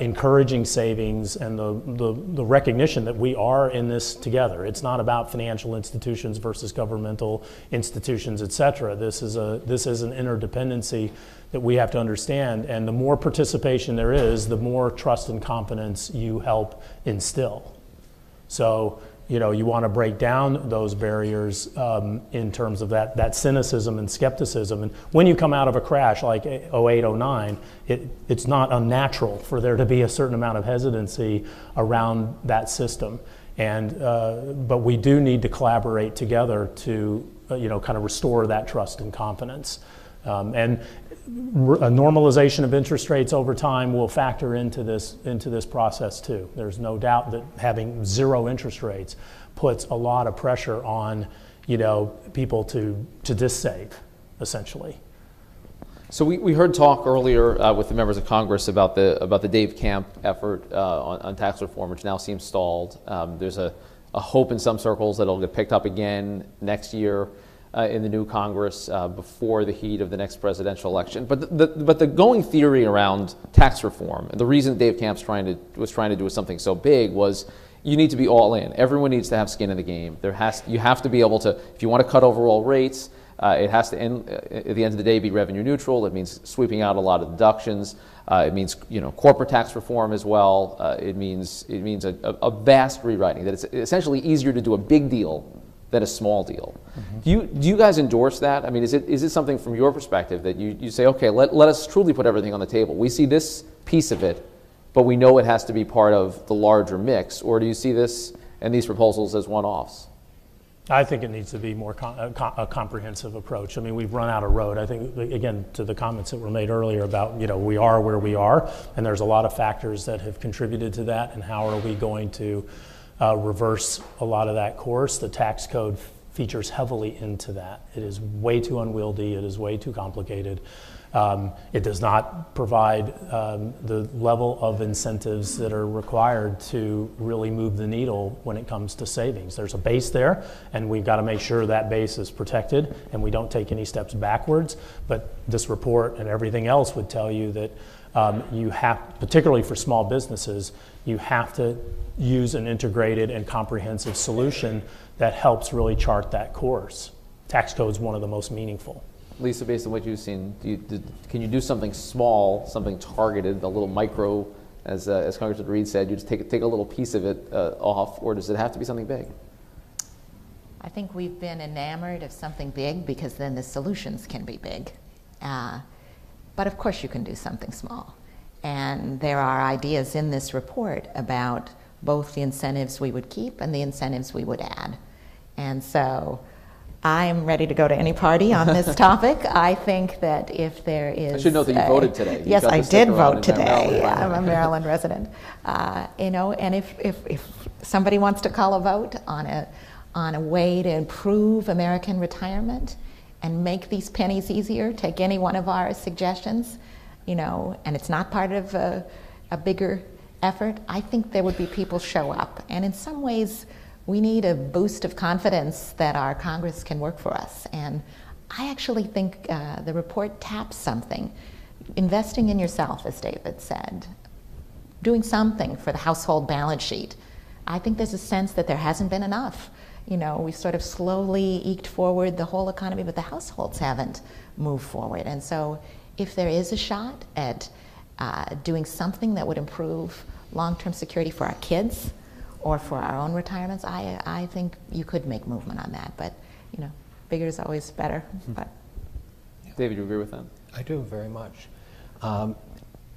J: encouraging savings and the recognition that we are in this together. It's not about financial institutions versus governmental institutions, et cetera. This is an interdependency that we have to understand, and the more participation there is, the more trust and confidence you help instill. So, you want to break down those barriers in terms of that cynicism and skepticism. And when you come out of a crash like 08, 09, it's not unnatural for there to be a certain amount of hesitancy around that system. And but we do need to collaborate together to kind of restore that trust and confidence. And a normalization of interest rates over time will factor into this process too. There's no doubt that having zero interest rates puts a lot of pressure on people to just save, essentially.
I: So we heard talk earlier with the members of Congress about the Dave Camp effort on tax reform, which now seems stalled. There's a hope in some circles that it'll get picked up again next year in the new Congress before the heat of the next presidential election. But the going theory around tax reform, and the reason Dave Camp was trying to do something so big was you need to be all in. Everyone needs to have skin in the game. You have to be able to, if you want to cut overall rates, it has to end, at the end of the day, be revenue neutral. It means sweeping out a lot of deductions. It means corporate tax reform as well. It means a vast rewriting, that it's essentially easier to do a big deal than a small deal. Mm-hmm. Do you guys endorse that? I mean, is it something from your perspective that you say, okay, let us truly put everything on the table. We see this piece of it, but we know it has to be part of the larger mix, or do you see this and these proposals as one-offs?
J: I think it needs to be more a comprehensive approach. I mean, we've run out of road. I think, again, to the comments that were made earlier about, we are where we are, and there's a lot of factors that have contributed to that, and how are we going to reverse a lot of that course. The tax code features heavily into that. It is way too unwieldy. It is way too complicated. It does not provide the level of incentives that are required to really move the needle when it comes to savings. There's a base there, and we've got to make sure that base is protected and we don't take any steps backwards. But this report and everything else would tell you that you have, particularly for small businesses, you have to use an integrated and comprehensive solution that helps really chart that course. Tax code is one of the most meaningful.
I: Lisa, based on what you've seen, can you do something small, something targeted, a little micro, as Congressman Reed said, you just take a little piece of it off, or does it have to be something big?
K: I think we've been enamored of something big because then the solutions can be big. But of course you can do something small. And there are ideas in this report about both the incentives we would keep and the incentives we would add. And so I'm ready to go to any party on this topic. I think that if there is...
I: I should note that you voted today.
K: Yes, I did vote today. Yeah, I'm a Maryland resident. And if somebody wants to call a vote on a way to improve American retirement and make these pennies easier, take any one of our suggestions, and it's not part of a bigger effort, I think there would be people show up. And in some ways, we need a boost of confidence that our Congress can work for us. And I actually think the report taps something. Investing in yourself, as David said, doing something for the household balance sheet. I think there's a sense that there hasn't been enough. We sort of slowly eked forward the whole economy, but the households haven't moved forward. And so if there is a shot at doing something that would improve long-term security for our kids or for our own retirements, I think you could make movement on that. But, bigger is always better. But
I: David, you agree with that?
L: I do, very much.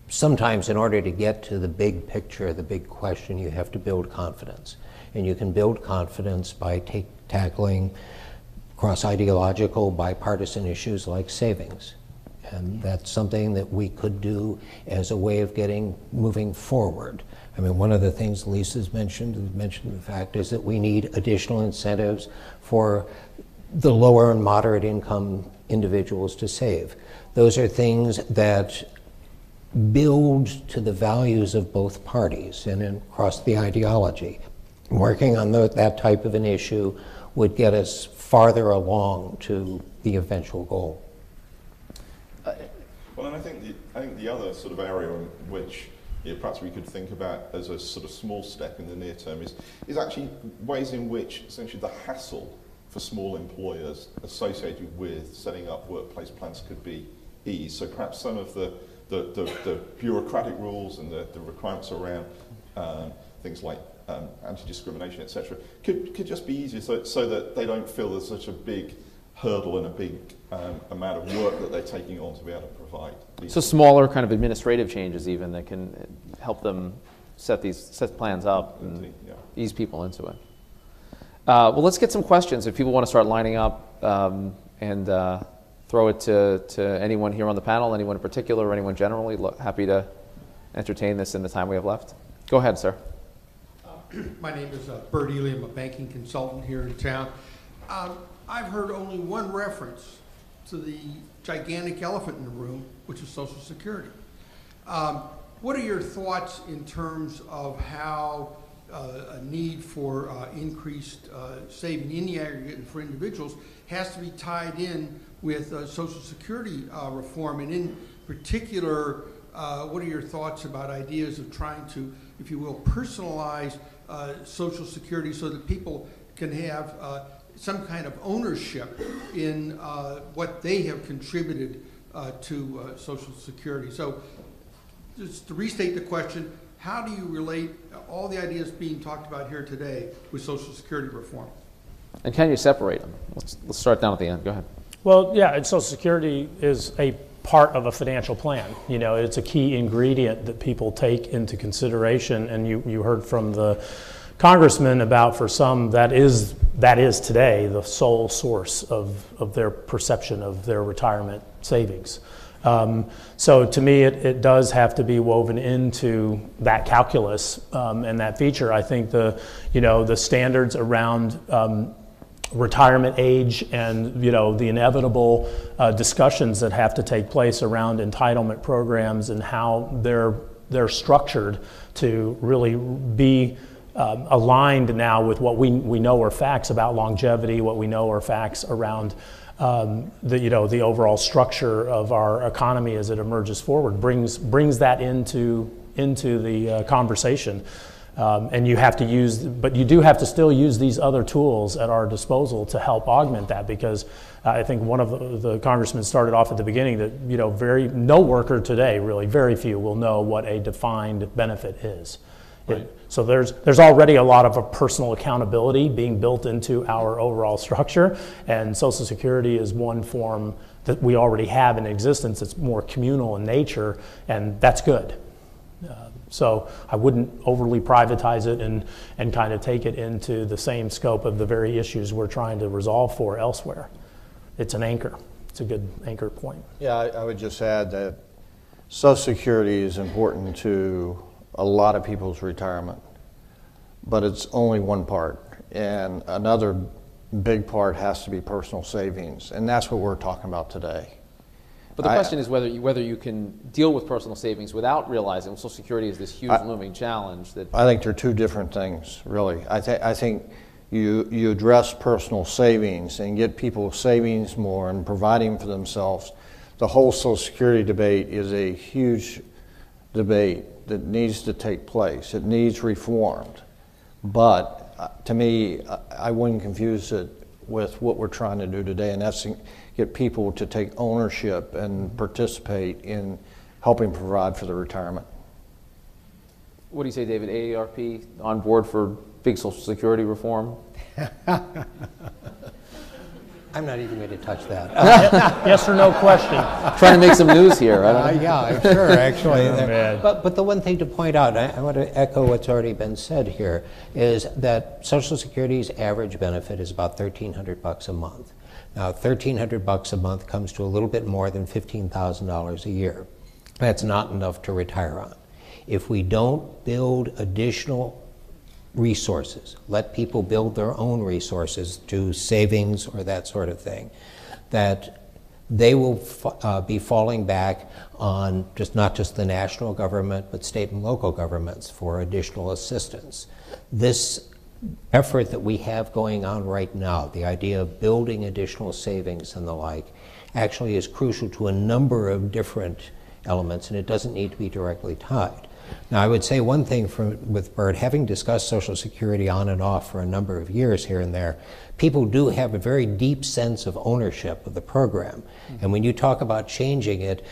L: Sometimes in order to get to the big picture, the big question, you have to build confidence. And you can build confidence by tackling cross-ideological, bipartisan issues like savings. And that's something that we could do as a way of moving forward. I mean, one of the things Lisa's mentioned the fact is that we need additional incentives for the lower and moderate income individuals to save. Those are things that build to the values of both parties and across the ideology. Working on that type of an issue would get us farther along to the eventual goal.
C: Well, and I think the other sort of area in which perhaps we could think about as a sort of small step in the near term is actually ways in which essentially the hassle for small employers associated with setting up workplace plans could be eased. So perhaps some of the bureaucratic rules and the requirements around things like anti-discrimination, etc., could just be easier so that they don't feel there's such a big hurdle and a big amount of work that they're taking on to be able to provide.
I: So smaller kind of administrative changes even that can help them set plans up and
C: Indeed, yeah.
I: ease people into it. Well, let's get some questions. If people want to start lining up and throw it to anyone here on the panel, anyone in particular or anyone generally, happy to entertain this in the time we have left. Go ahead, sir.
M: My name is Bert Ely. I'm a banking consultant here in town. I've heard only one reference to the gigantic elephant in the room, which is Social Security. What are your thoughts in terms of how a need for increased saving in the aggregate and for individuals has to be tied in with Social Security reform? And in particular, what are your thoughts about ideas of trying to, if you will, personalize Social Security so that people can have some kind of ownership in what they have contributed to Social Security? So just to restate the question, how do you relate all the ideas being talked about here today with Social Security reform?
I: And can you separate them? Let's start down at the end. Go ahead.
J: Well, yeah, and Social Security is a part of a financial plan. You know, it's a key ingredient that people take into consideration, and you heard from the congressman about, for some, that is today the sole source of their perception of their retirement savings. So to me, it does have to be woven into that calculus and that feature. I think the standards around retirement age and the inevitable discussions that have to take place around entitlement programs and how they're structured to really be aligned now with what we know are facts about longevity, what we know are facts around the overall structure of our economy as it emerges forward, brings that into the conversation. And you have to but you do have to still use these other tools at our disposal to help augment that, because I think one of the congressmen started off at the beginning that no worker today, really very few, will know what a defined benefit is. Right. So there's already a lot of personal accountability being built into our overall structure, and Social Security is one form that we already have in existence. It's more communal in nature, and that's good. So I wouldn't overly privatize it and kind of take it into the same scope of the very issues we're trying to resolve for elsewhere. It's an anchor. It's a good anchor point.
B: Yeah, I would just add that Social Security is important to a lot of people's retirement, but it's only one part. And another big part has to be personal savings, and that's what we're talking about today.
I: But the question is whether you can deal with personal savings without realizing Social Security is this huge looming challenge. I
B: think they're two different things, really. I think you address personal savings and get people savings more and providing for themselves. The whole Social Security debate is a huge debate that needs to take place. It needs reformed. But to me, I wouldn't confuse it with what we're trying to do today, and that's get people to take ownership and participate in helping provide for their retirement.
I: What do you say, David? AARP on board for big Social Security reform?
L: I'm not even going to touch that.
J: Yes or no question.
I: Trying to make some news here. I don't know.
L: Yeah, I'm sure, actually.
J: Oh,
L: but the one thing to point out, I want to echo what's already been said here, is that Social Security's average benefit is about $1,300 a month. Now, $1,300 a month comes to a little bit more than $15,000 a year. That's not enough to retire on. If we don't build additional resources, let people build their own resources to savings or that sort of thing, that they will be falling back on not just the national government, but state and local governments for additional assistance. This effort that we have going on right now, the idea of building additional savings and the like, actually is crucial to a number of different elements, and it doesn't need to be directly tied. Now, I would say one thing with Bert, having discussed Social Security on and off for a number of years here and there, people do have a very deep sense of ownership of the program. And when you talk about changing it,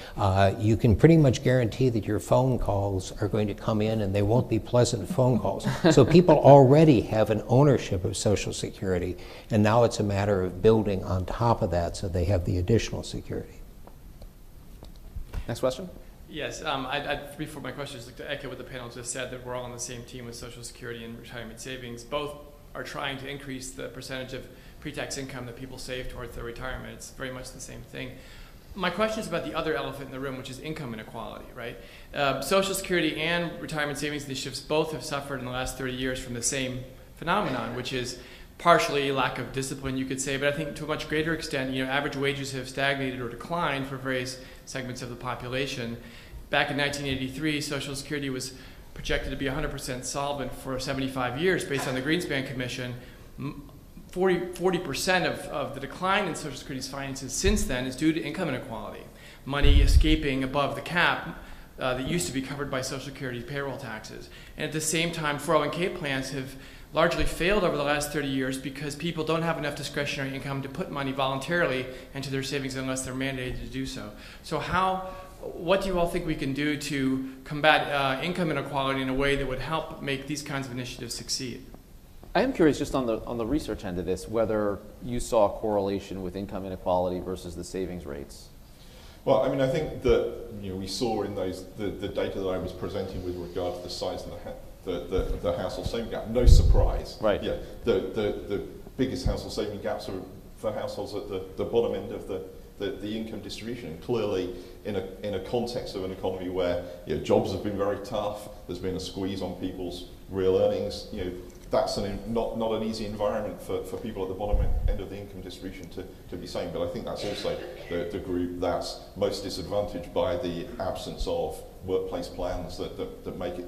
L: you can pretty much guarantee that your phone calls are going to come in and they won't be pleasant phone calls. So people already have an ownership of Social Security, and now it's a matter of building on top of that so they have the additional security.
I: Next question.
N: Yes, before my question, just like to echo what the panel just said, that we're all on the same team with Social Security and retirement savings. Both are trying to increase the percentage of pre-tax income that people save towards their retirement. It's very much the same thing. My question is about the other elephant in the room, which is income inequality, right? Social Security and retirement savings initiatives both have suffered in the last 30 years from the same phenomenon, which is partially lack of discipline, you could say, but I think to a much greater extent, average wages have stagnated or declined for various segments of the population. Back in 1983, Social Security was projected to be 100% solvent for 75 years based on the Greenspan Commission. 40% of the decline in Social Security's finances since then is due to income inequality, money escaping above the cap that used to be covered by Social Security payroll taxes. And at the same time, 401k plans have largely failed over the last 30 years because people don't have enough discretionary income to put money voluntarily into their savings unless they're mandated to do so. So what do you all think we can do to combat income inequality in a way that would help make these kinds of initiatives succeed?
I: I am curious, just on the research end of this, whether you saw a correlation with income inequality versus the savings rates.
C: Well, I mean, I think that we saw in those the data that I was presenting with regard to the size of the household saving gap. No surprise.
I: Right.
C: Yeah. The biggest household saving gaps are for households at the bottom end of the income distribution. And clearly, in a context of an economy where jobs have been very tough, there's been a squeeze on people's real earnings. That's not an easy environment for people at the bottom end of the income distribution to be saving. But I think that's also the group that's most disadvantaged by the absence of workplace plans that make it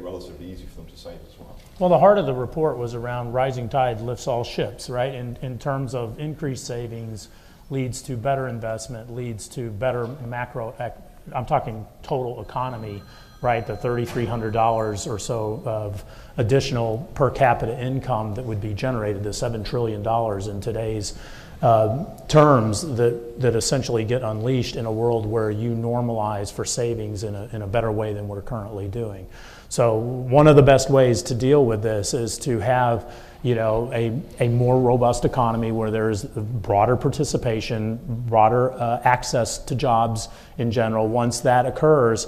C: relatively easy for them to save as well.
J: Well, the heart of the report was around rising tide lifts all ships, right? In terms of increased savings leads to better investment, leads to better I'm talking total economy, right? The $3,300 or so of additional per capita income that would be generated, the $7 trillion in today's terms that essentially get unleashed in a world where you normalize for savings in a better way than we're currently doing. So one of the best ways to deal with this is to have a more robust economy where there's broader participation, broader access to jobs in general. Once that occurs,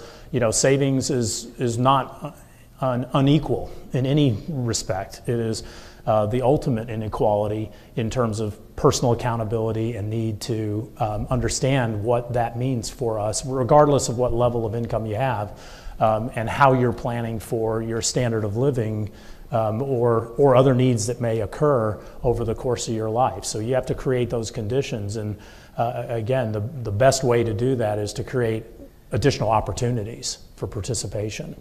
J: savings is not unequal in any respect. It is the ultimate inequality in terms of personal accountability and need to understand what that means for us, regardless of what level of income you have, and how you're planning for your standard of living or other needs that may occur over the course of your life. So you have to create those conditions. And again, the best way to do that is to create additional opportunities for participation.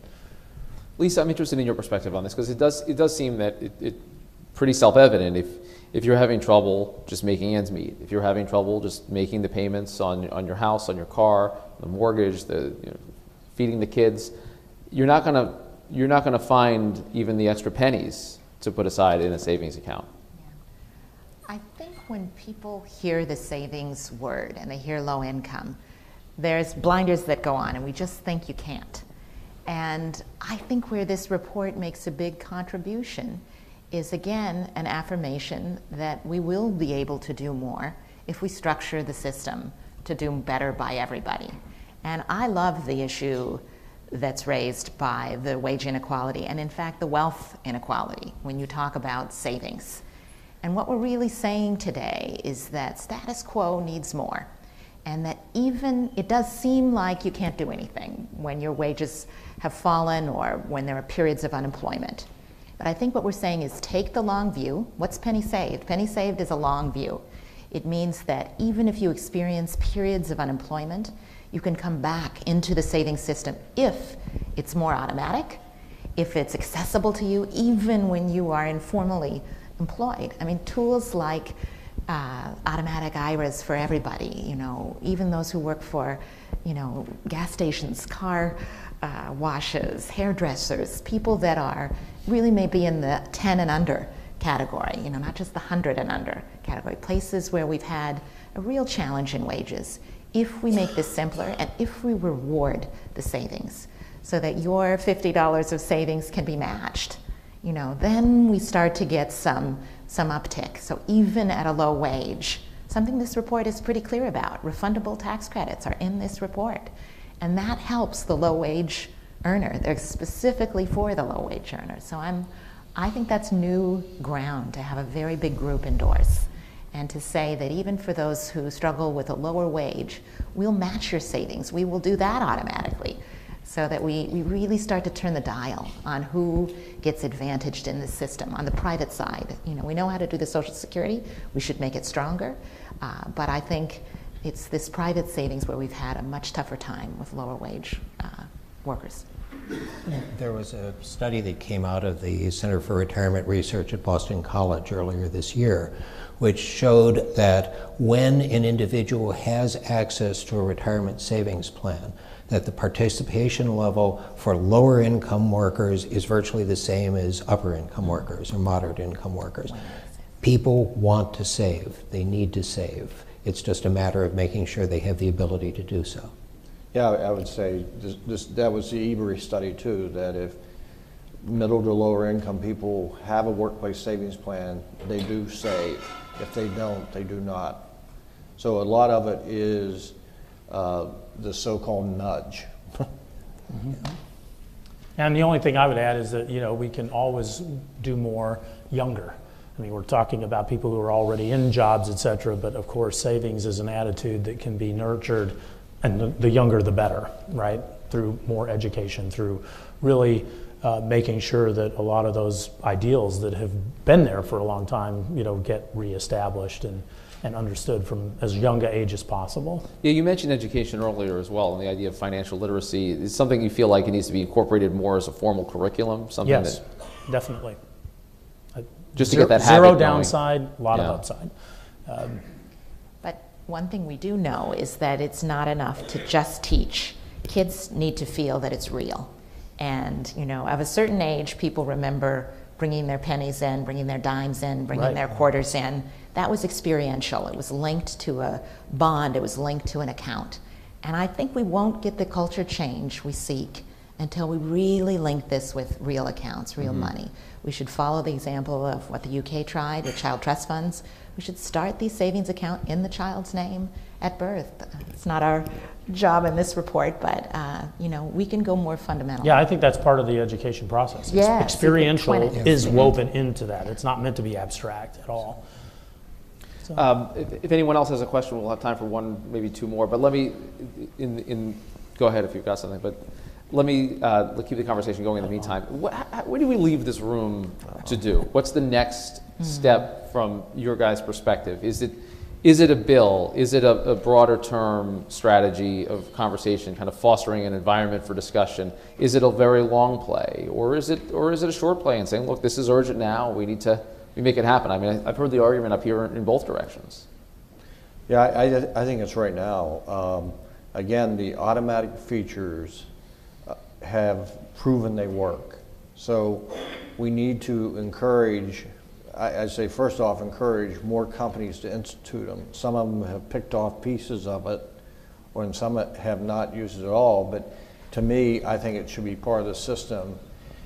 I: Lisa, I'm interested in your perspective on this because it does seem that it's pretty self-evident. If you're having trouble just making ends meet, if you're having trouble just making the payments on your house, on your car, the mortgage, feeding the kids, you're not going to find even the extra pennies to put aside in a savings account.
K: Yeah. I think when people hear the savings word and they hear low income, there's blinders that go on and we just think you can't. And I think where this report makes a big contribution is, again, an affirmation that we will be able to do more if we structure the system to do better by everybody. And I love the issue that's raised by the wage inequality and, in fact, the wealth inequality when you talk about savings. And what we're really saying today is that status quo needs more, and that even it does seem like you can't do anything when your wages have fallen or when there are periods of unemployment. But I think what we're saying is take the long view. What's penny saved? Penny saved is a long view. It means that even if you experience periods of unemployment, you can come back into the savings system if it's more automatic, if it's accessible to you, even when you are informally employed. I mean, tools like automatic IRAs for everybody, you know, even those who work for, you know, gas stations, car washes, hairdressers, people that are really maybe in the 10 and under category, you know, not just the 100 and under category, places where we've had a real challenge in wages. If we make this simpler and if we reward the savings so that your $50 of savings can be matched, you know, then we start to get some uptick. So even at a low wage, something this report is pretty clear about, refundable tax credits are in this report. And that helps the low wage earner. They're specifically for the low wage earner. So I think that's new ground to have a very big group endorse. And to say that even for those who struggle with a lower wage, we'll match your savings. We will do that automatically so that we really start to turn the dial on who gets advantaged in the system. On the private side, you know, we know how to do the Social Security. We should make it stronger. But I think it's this private savings where we've had a much tougher time with lower wage workers.
L: There was a study that came out of the Center for Retirement Research at Boston College earlier this year, which showed that when an individual has access to a retirement savings plan, that the participation level for lower income workers is virtually the same as upper income workers or moderate income workers. People want to save. They need to save. It's just a matter of making sure they have the ability to do so.
B: Yeah, I would say that was the Ebury study too, that if middle to lower income people have a workplace savings plan, they do save. If they don't, they do not. So a lot of it is the so-called nudge.
J: Mm-hmm. And the only thing I would add is that, you know, we can always do more younger. I mean, we're talking about people who are already in jobs, et cetera, but of course savings is an attitude that can be nurtured, and the younger the better, right? Through more education, through really making sure that a lot of those ideals that have been there for a long time, you know, get reestablished and understood from as young an age as possible.
I: Yeah, you mentioned education earlier as well, and the idea of financial literacy. Is something you feel like it needs to be incorporated more as a formal curriculum? Something
J: yes,
I: that,
J: definitely.
I: Just to get that habit
J: zero
I: going.
J: downside, a lot of upside.
K: But one thing we do know is that it's not enough to just teach. Kids need to feel that it's real. And, you know, of a certain age, people remember bringing their pennies in, bringing their dimes in, bringing their quarters in. That was experiential. It was linked to a bond. It was linked to an account. And I think we won't get the culture change we seek until we really link this with real accounts, real money. We should follow the example of what the UK tried with child trust funds. We should start the savings account in the child's name at birth. It's not our job in this report, but you know, we can go more fundamental.
J: Yeah, I think that's part of the education process.
K: Yes,
J: experiential is woven into that. It's not meant to be abstract at all. So.
I: If anyone else has a question, we'll have time for one, maybe two more. But let me, go ahead if you've got something. But let me keep the conversation going in the meantime. What do we leave this room to do? What's the next step from your guys' perspective? Is it a bill? Is it a broader term strategy of conversation, kind of fostering an environment for discussion? Is it a very long play, or is it a short play and saying, look, this is urgent now. We need to make it happen? I mean, I've heard the argument up here in both directions.
B: Yeah, I think it's right now. Again, the automatic features have proven they work. So we need to encourage, I'd say first off, encourage more companies to institute them. Some of them have picked off pieces of it, and some have not used it at all. But to me, I think it should be part of the system.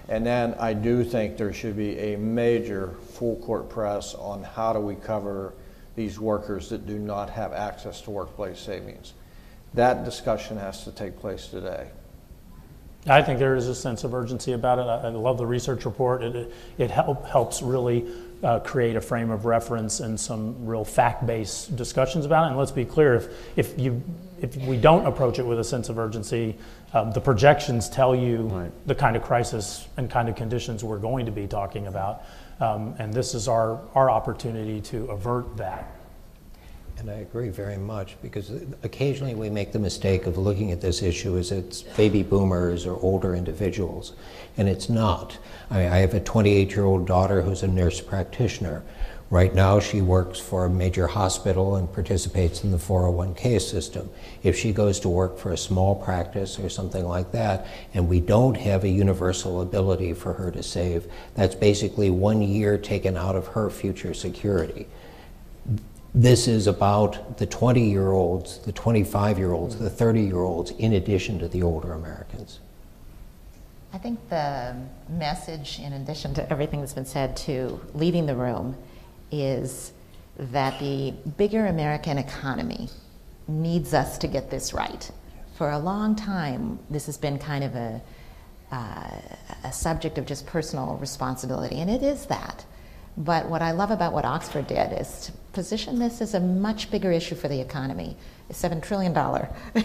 B: And then I do think there should be a major full court press on how do we cover these workers that do not have access to workplace savings. That discussion has to take place today.
J: I think there is a sense of urgency about it. I love the research report. It helps really create a frame of reference and some real fact-based discussions about it. And let's be clear, if we don't approach it with a sense of urgency, the projections tell you the kind of crisis and kind of conditions we're going to be talking about. And this is our opportunity to avert that.
L: And I agree very much, because occasionally we make the mistake of looking at this issue as it's baby boomers or older individuals, and it's not. I have a 28-year-old daughter who's a nurse practitioner. Right now she works for a major hospital and participates in the 401k system. If she goes to work for a small practice or something like that, and we don't have a universal ability for her to save, that's basically 1 year taken out of her future security. This is about the 20-year-olds, the 25-year-olds, the 30-year-olds, in addition to the older Americans.
K: I think the message, in addition to everything that's been said, to leaving the room is that the bigger American economy needs us to get this right. For a long time, this has been kind of a subject of just personal responsibility, and it is that. But what I love about what Oxford did is to position this as a much bigger issue for the economy, a $7 trillion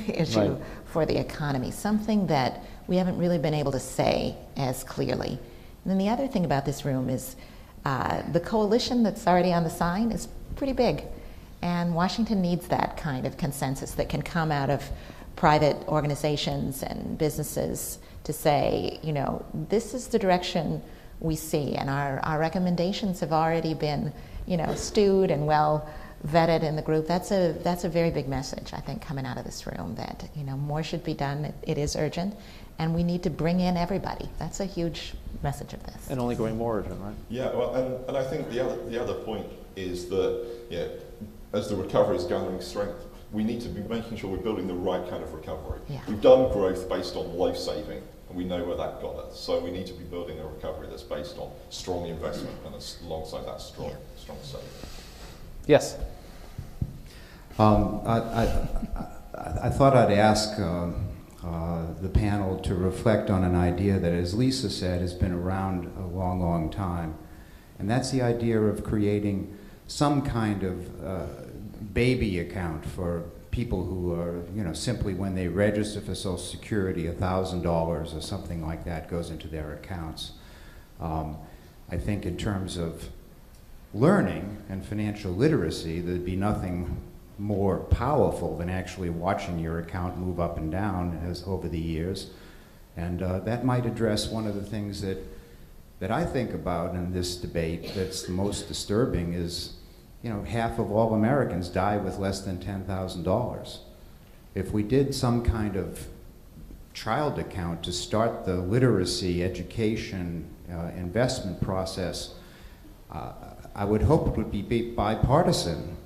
K: issue
I: Right.
K: for the economy, something that we haven't really been able to say as clearly. And then the other thing about this room is the coalition that's already on the sign is pretty big. And Washington needs that kind of consensus that can come out of private organizations and businesses to say, you know, this is the direction we see, and our recommendations have already been, you know, stewed and well vetted in the group. That's a very big message, I think, coming out of this room, that, you know, more should be done. It is urgent, and we need to bring in everybody. That's a huge message of this.
I: And only going more urgent, right?
C: Yeah, well, and I think the other point is that, yeah, as the recovery is gathering strength, we need to be making sure we're building the right kind of recovery.
K: Yeah.
C: We've done growth based on low saving, and we know where that got us. So we need to be building a recovery that's based on strong investment and alongside that strong saving.
I: Yes.
O: I thought I'd ask the panel to reflect on an idea that, as Lisa said, has been around a long, long time. And that's the idea of creating some kind of baby account for people who are, you know, simply when they register for Social Security, $1,000 or something like that goes into their accounts. I think in terms of learning and financial literacy, there'd be nothing more powerful than actually watching your account move up and down as over the years. And that might address one of the things that I think about in this debate that's the most disturbing is, you know, half of all Americans die with less than $10,000. If we did some kind of child account to start the literacy, education, investment process, I would hope it would be bipartisan.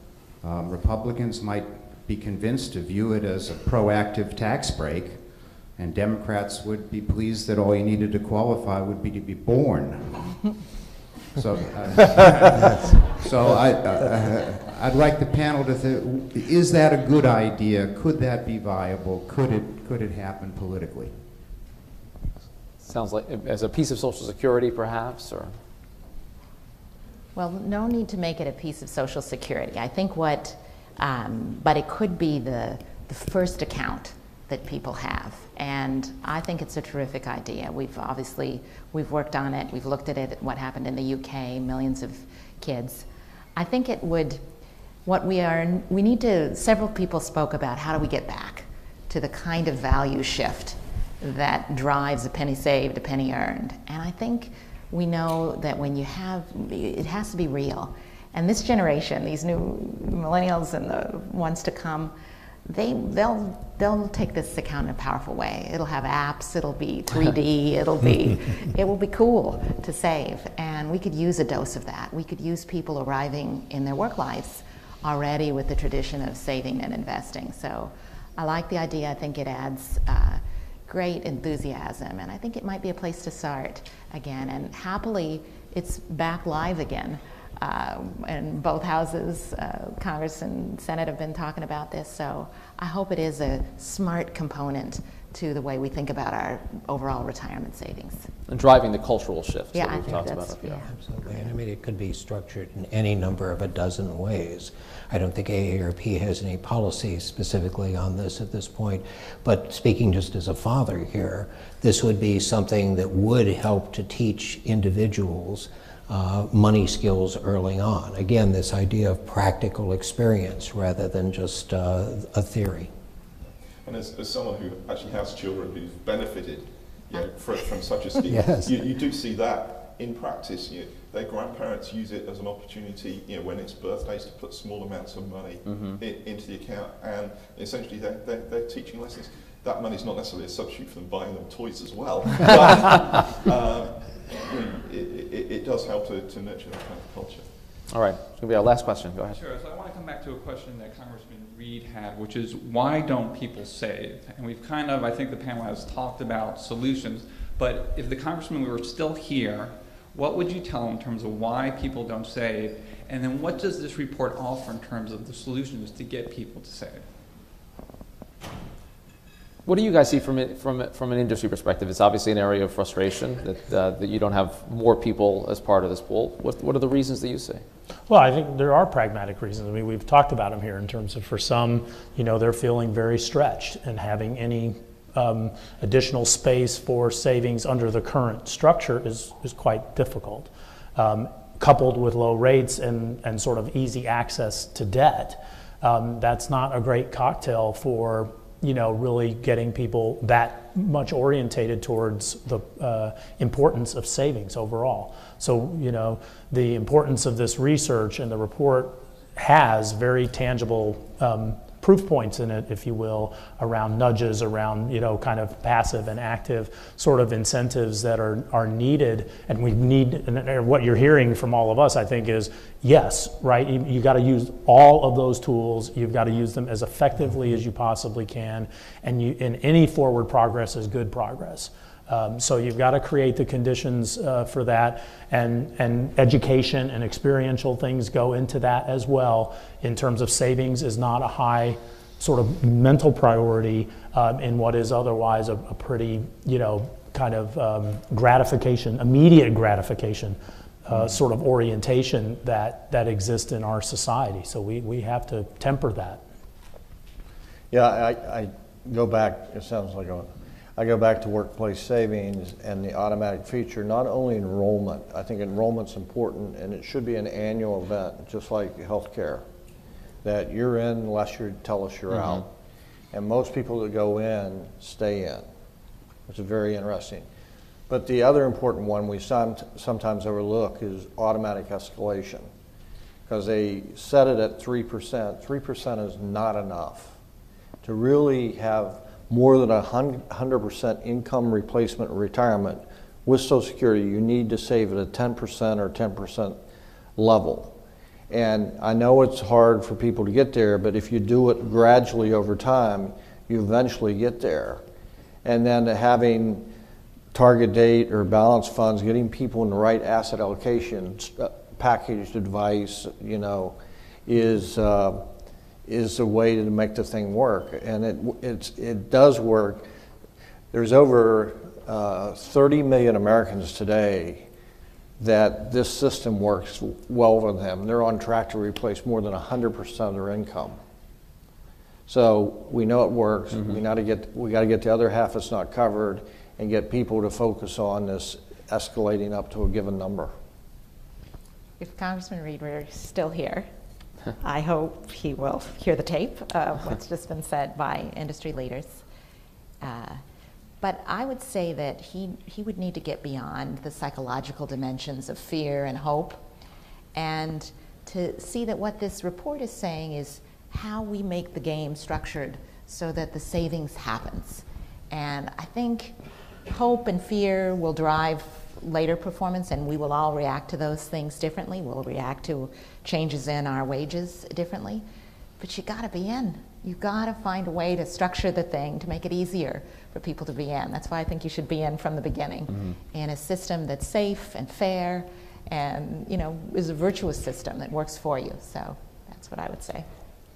O: Republicans might be convinced to view it as a proactive tax break, and Democrats would be pleased that all you needed to qualify would be to be born. So, I'd like the panel to think, is that a good idea? Could that be viable? Could it happen politically?
I: Sounds like as a piece of Social Security, perhaps, or?
K: Well, no need to make it a piece of Social Security. I think but it could be the first account that people have. And I think it's a terrific idea. We've worked on it, we've looked at it, what happened in the UK, millions of kids. I think it would, several people spoke about how do we get back to the kind of value shift that drives a penny saved, a penny earned. And I think we know that when you have, it has to be real. And this generation, these new millennials and the ones to come, they'll take this account in a powerful way. It'll have apps, it'll be 3D, it will be cool to save. And we could use a dose of that. We could use people arriving in their work lives already with the tradition of saving and investing. So I like the idea. I think it adds great enthusiasm, and I think it might be a place to start again. And happily, it's back live again. And both houses, Congress and Senate, have been talking about this, so I hope it is a smart component to the way we think about our overall retirement savings.
I: And driving the cultural shift
K: Yeah,
I: that
K: I
I: we've
K: think
I: talked
K: that's,
I: about. Yeah.
L: Absolutely. And I mean, it could be structured in any number of a dozen ways. I don't think AARP has any policy specifically on this at this point, but speaking just as a father here, this would be something that would help to teach individuals money skills early on. Again, this idea of practical experience rather than just a theory.
C: And as someone who actually has children who've benefited from such a scheme,
L: Yes.
C: you do see that in practice. Their grandparents use it as an opportunity, when it's birthdays, to put small amounts of money into the account, and essentially they're teaching lessons. That money's not necessarily a substitute for them buying them toys as well, but it does help to nurture that kind of culture.
I: All right, it's going to be our last question. Go ahead.
P: Sure. So I want to come back to a question that Congressman Reed had, which is why don't people save? And we've kind of, I think the panel has talked about solutions, but if the Congressman were still here, what would you tell him in terms of why people don't save? And then what does this report offer in terms of the solutions to get people to save?
I: What do you guys see from an industry perspective? It's obviously an area of frustration that you don't have more people as part of this pool. What are the reasons that you see?
J: Well, I think there are pragmatic reasons. I mean, we've talked about them here in terms of, for some, they're feeling very stretched, and having any additional space for savings under the current structure is quite difficult. Coupled with low rates and sort of easy access to debt, that's not a great cocktail for really getting people that much orientated towards the importance of savings overall. So, the importance of this research and the report has very tangible proof points in it, if you will, around nudges, around, kind of passive and active sort of incentives that are needed. And we need, and what you're hearing from all of us, I think, is yes, right? You got to use all of those tools. You've got to use them as effectively as you possibly can. And any forward progress is good progress. So you've got to create the conditions for that, and education and experiential things go into that as well. In terms of savings is not a high sort of mental priority in what is otherwise a pretty, kind of gratification, immediate gratification sort of orientation that exists in our society. So we have to temper that.
B: Yeah, I go back, it sounds like I go back to workplace savings and the automatic feature, not only enrollment. I think enrollment's important, and it should be an annual event, just like healthcare, that you're in unless you tell us you're out. And most people that go in stay in, which is very interesting. But the other important one we sometimes overlook is automatic escalation, because they set it at 3%. 3% is not enough to really have more than 100% income replacement retirement. With Social Security, you need to save at a 10% or 10% level. And I know it's hard for people to get there, but if you do it gradually over time, you eventually get there. And then having target date or balance funds, getting people in the right asset allocation, packaged advice, is a way to make the thing work, and it does work. There's over 30 million Americans today that this system works well with them. They're on track to replace more than 100% of their income. So we know it works. We got to get the other half that's not covered, and get people to focus on this escalating up to a given number.
K: If Congressman Reed were still here, I hope he will hear the tape of what's just been said by industry leaders. But I would say that he would need to get beyond the psychological dimensions of fear and hope, and to see that what this report is saying is how we make the game structured so that the savings happens. And I think hope and fear will drive later performance, and we will all react to those things differently. We'll react to changes in our wages differently. But you gotta be in. You gotta find a way to structure the thing to make it easier for people to be in. That's why I think you should be in from the beginning, in a system that's safe and fair and is a virtuous system that works for you. So that's what I would say.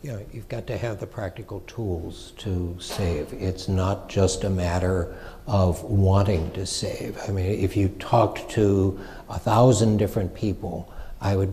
L: Yeah, you've got to have the practical tools to save. It's not just a matter of wanting to save. I mean, if you talked to 1,000 different people, I would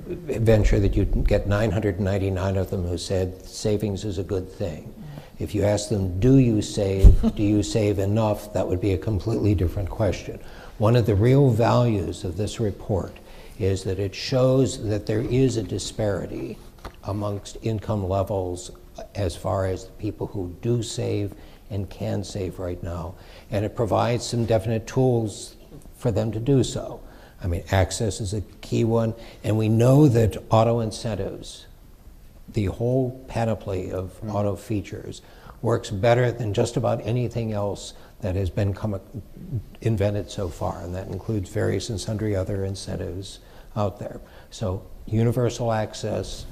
L: venture that you'd get 999 of them who said savings is a good thing. If you ask them, do you save enough, that would be a completely different question. One of the real values of this report is that it shows that there is a disparity amongst income levels as far as the people who do save and can save right now. And it provides some definite tools for them to do so. I mean, access is a key one, and we know that auto incentives, the whole panoply of auto features, works better than just about anything else that has been invented so far, and that includes various and sundry other incentives out there. So universal access,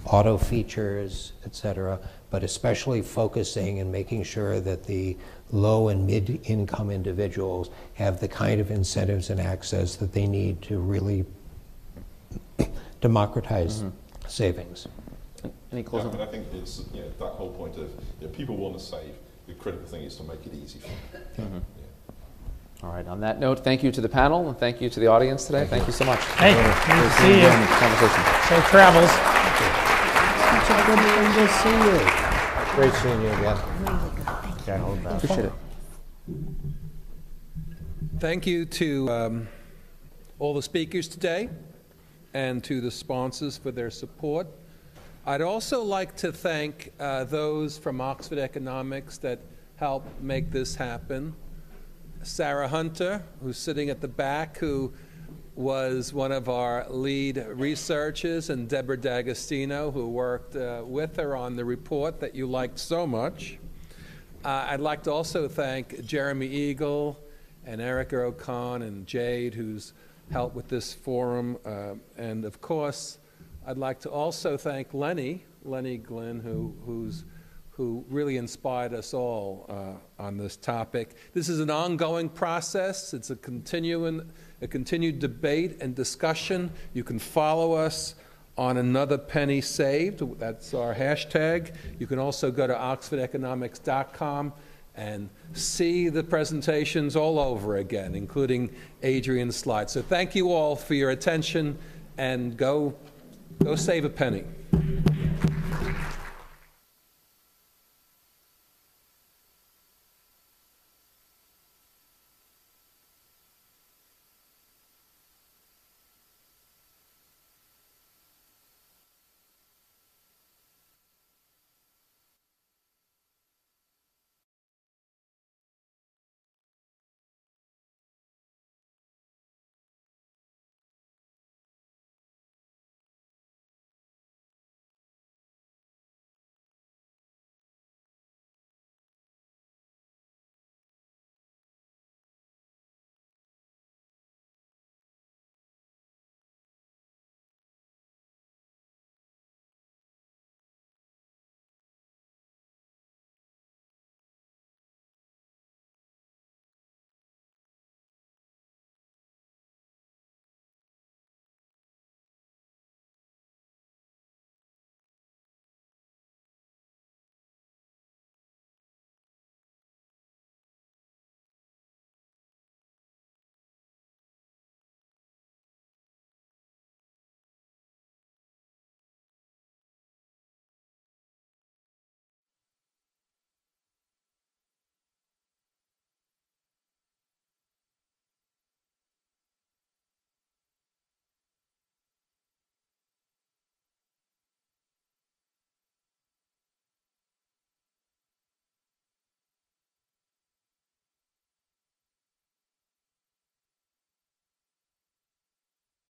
L: auto features, etc., but especially focusing and making sure that the low and mid-income individuals have the kind of incentives and access that they need to really democratize savings.
I: Any closing?
Q: I think it's that whole point of people want to save. The critical thing is to make it easy for them.
I: All right. On that note, thank you to the panel and thank you to the audience today. Thank you so much.
J: Hey, good to see you.
I: Conversation.
J: Safe travels.
L: Good to see you. Great seeing you again.
B: Can't hold back.
I: Appreciate it.
A: Thank you to all the speakers today and to the sponsors for their support. I'd also like to thank those from Oxford Economics that helped make this happen. Sarah Hunter, who's sitting at the back, who was one of our lead researchers, and Deborah D'Agostino, who worked with her on the report that you liked so much. I'd like to also thank Jeremy Eagle and Erica O'Con and Jade, who's helped with this forum. And of course, I'd like to also thank Lenny Glynn, who really inspired us all on this topic. This is an ongoing process. It's a continued debate and discussion. You can follow us on Another Penny Saved. That's our hashtag. You can also go to oxfordeconomics.com and see the presentations all over again, including Adrian's slides. So thank you all for your attention, and go save a penny.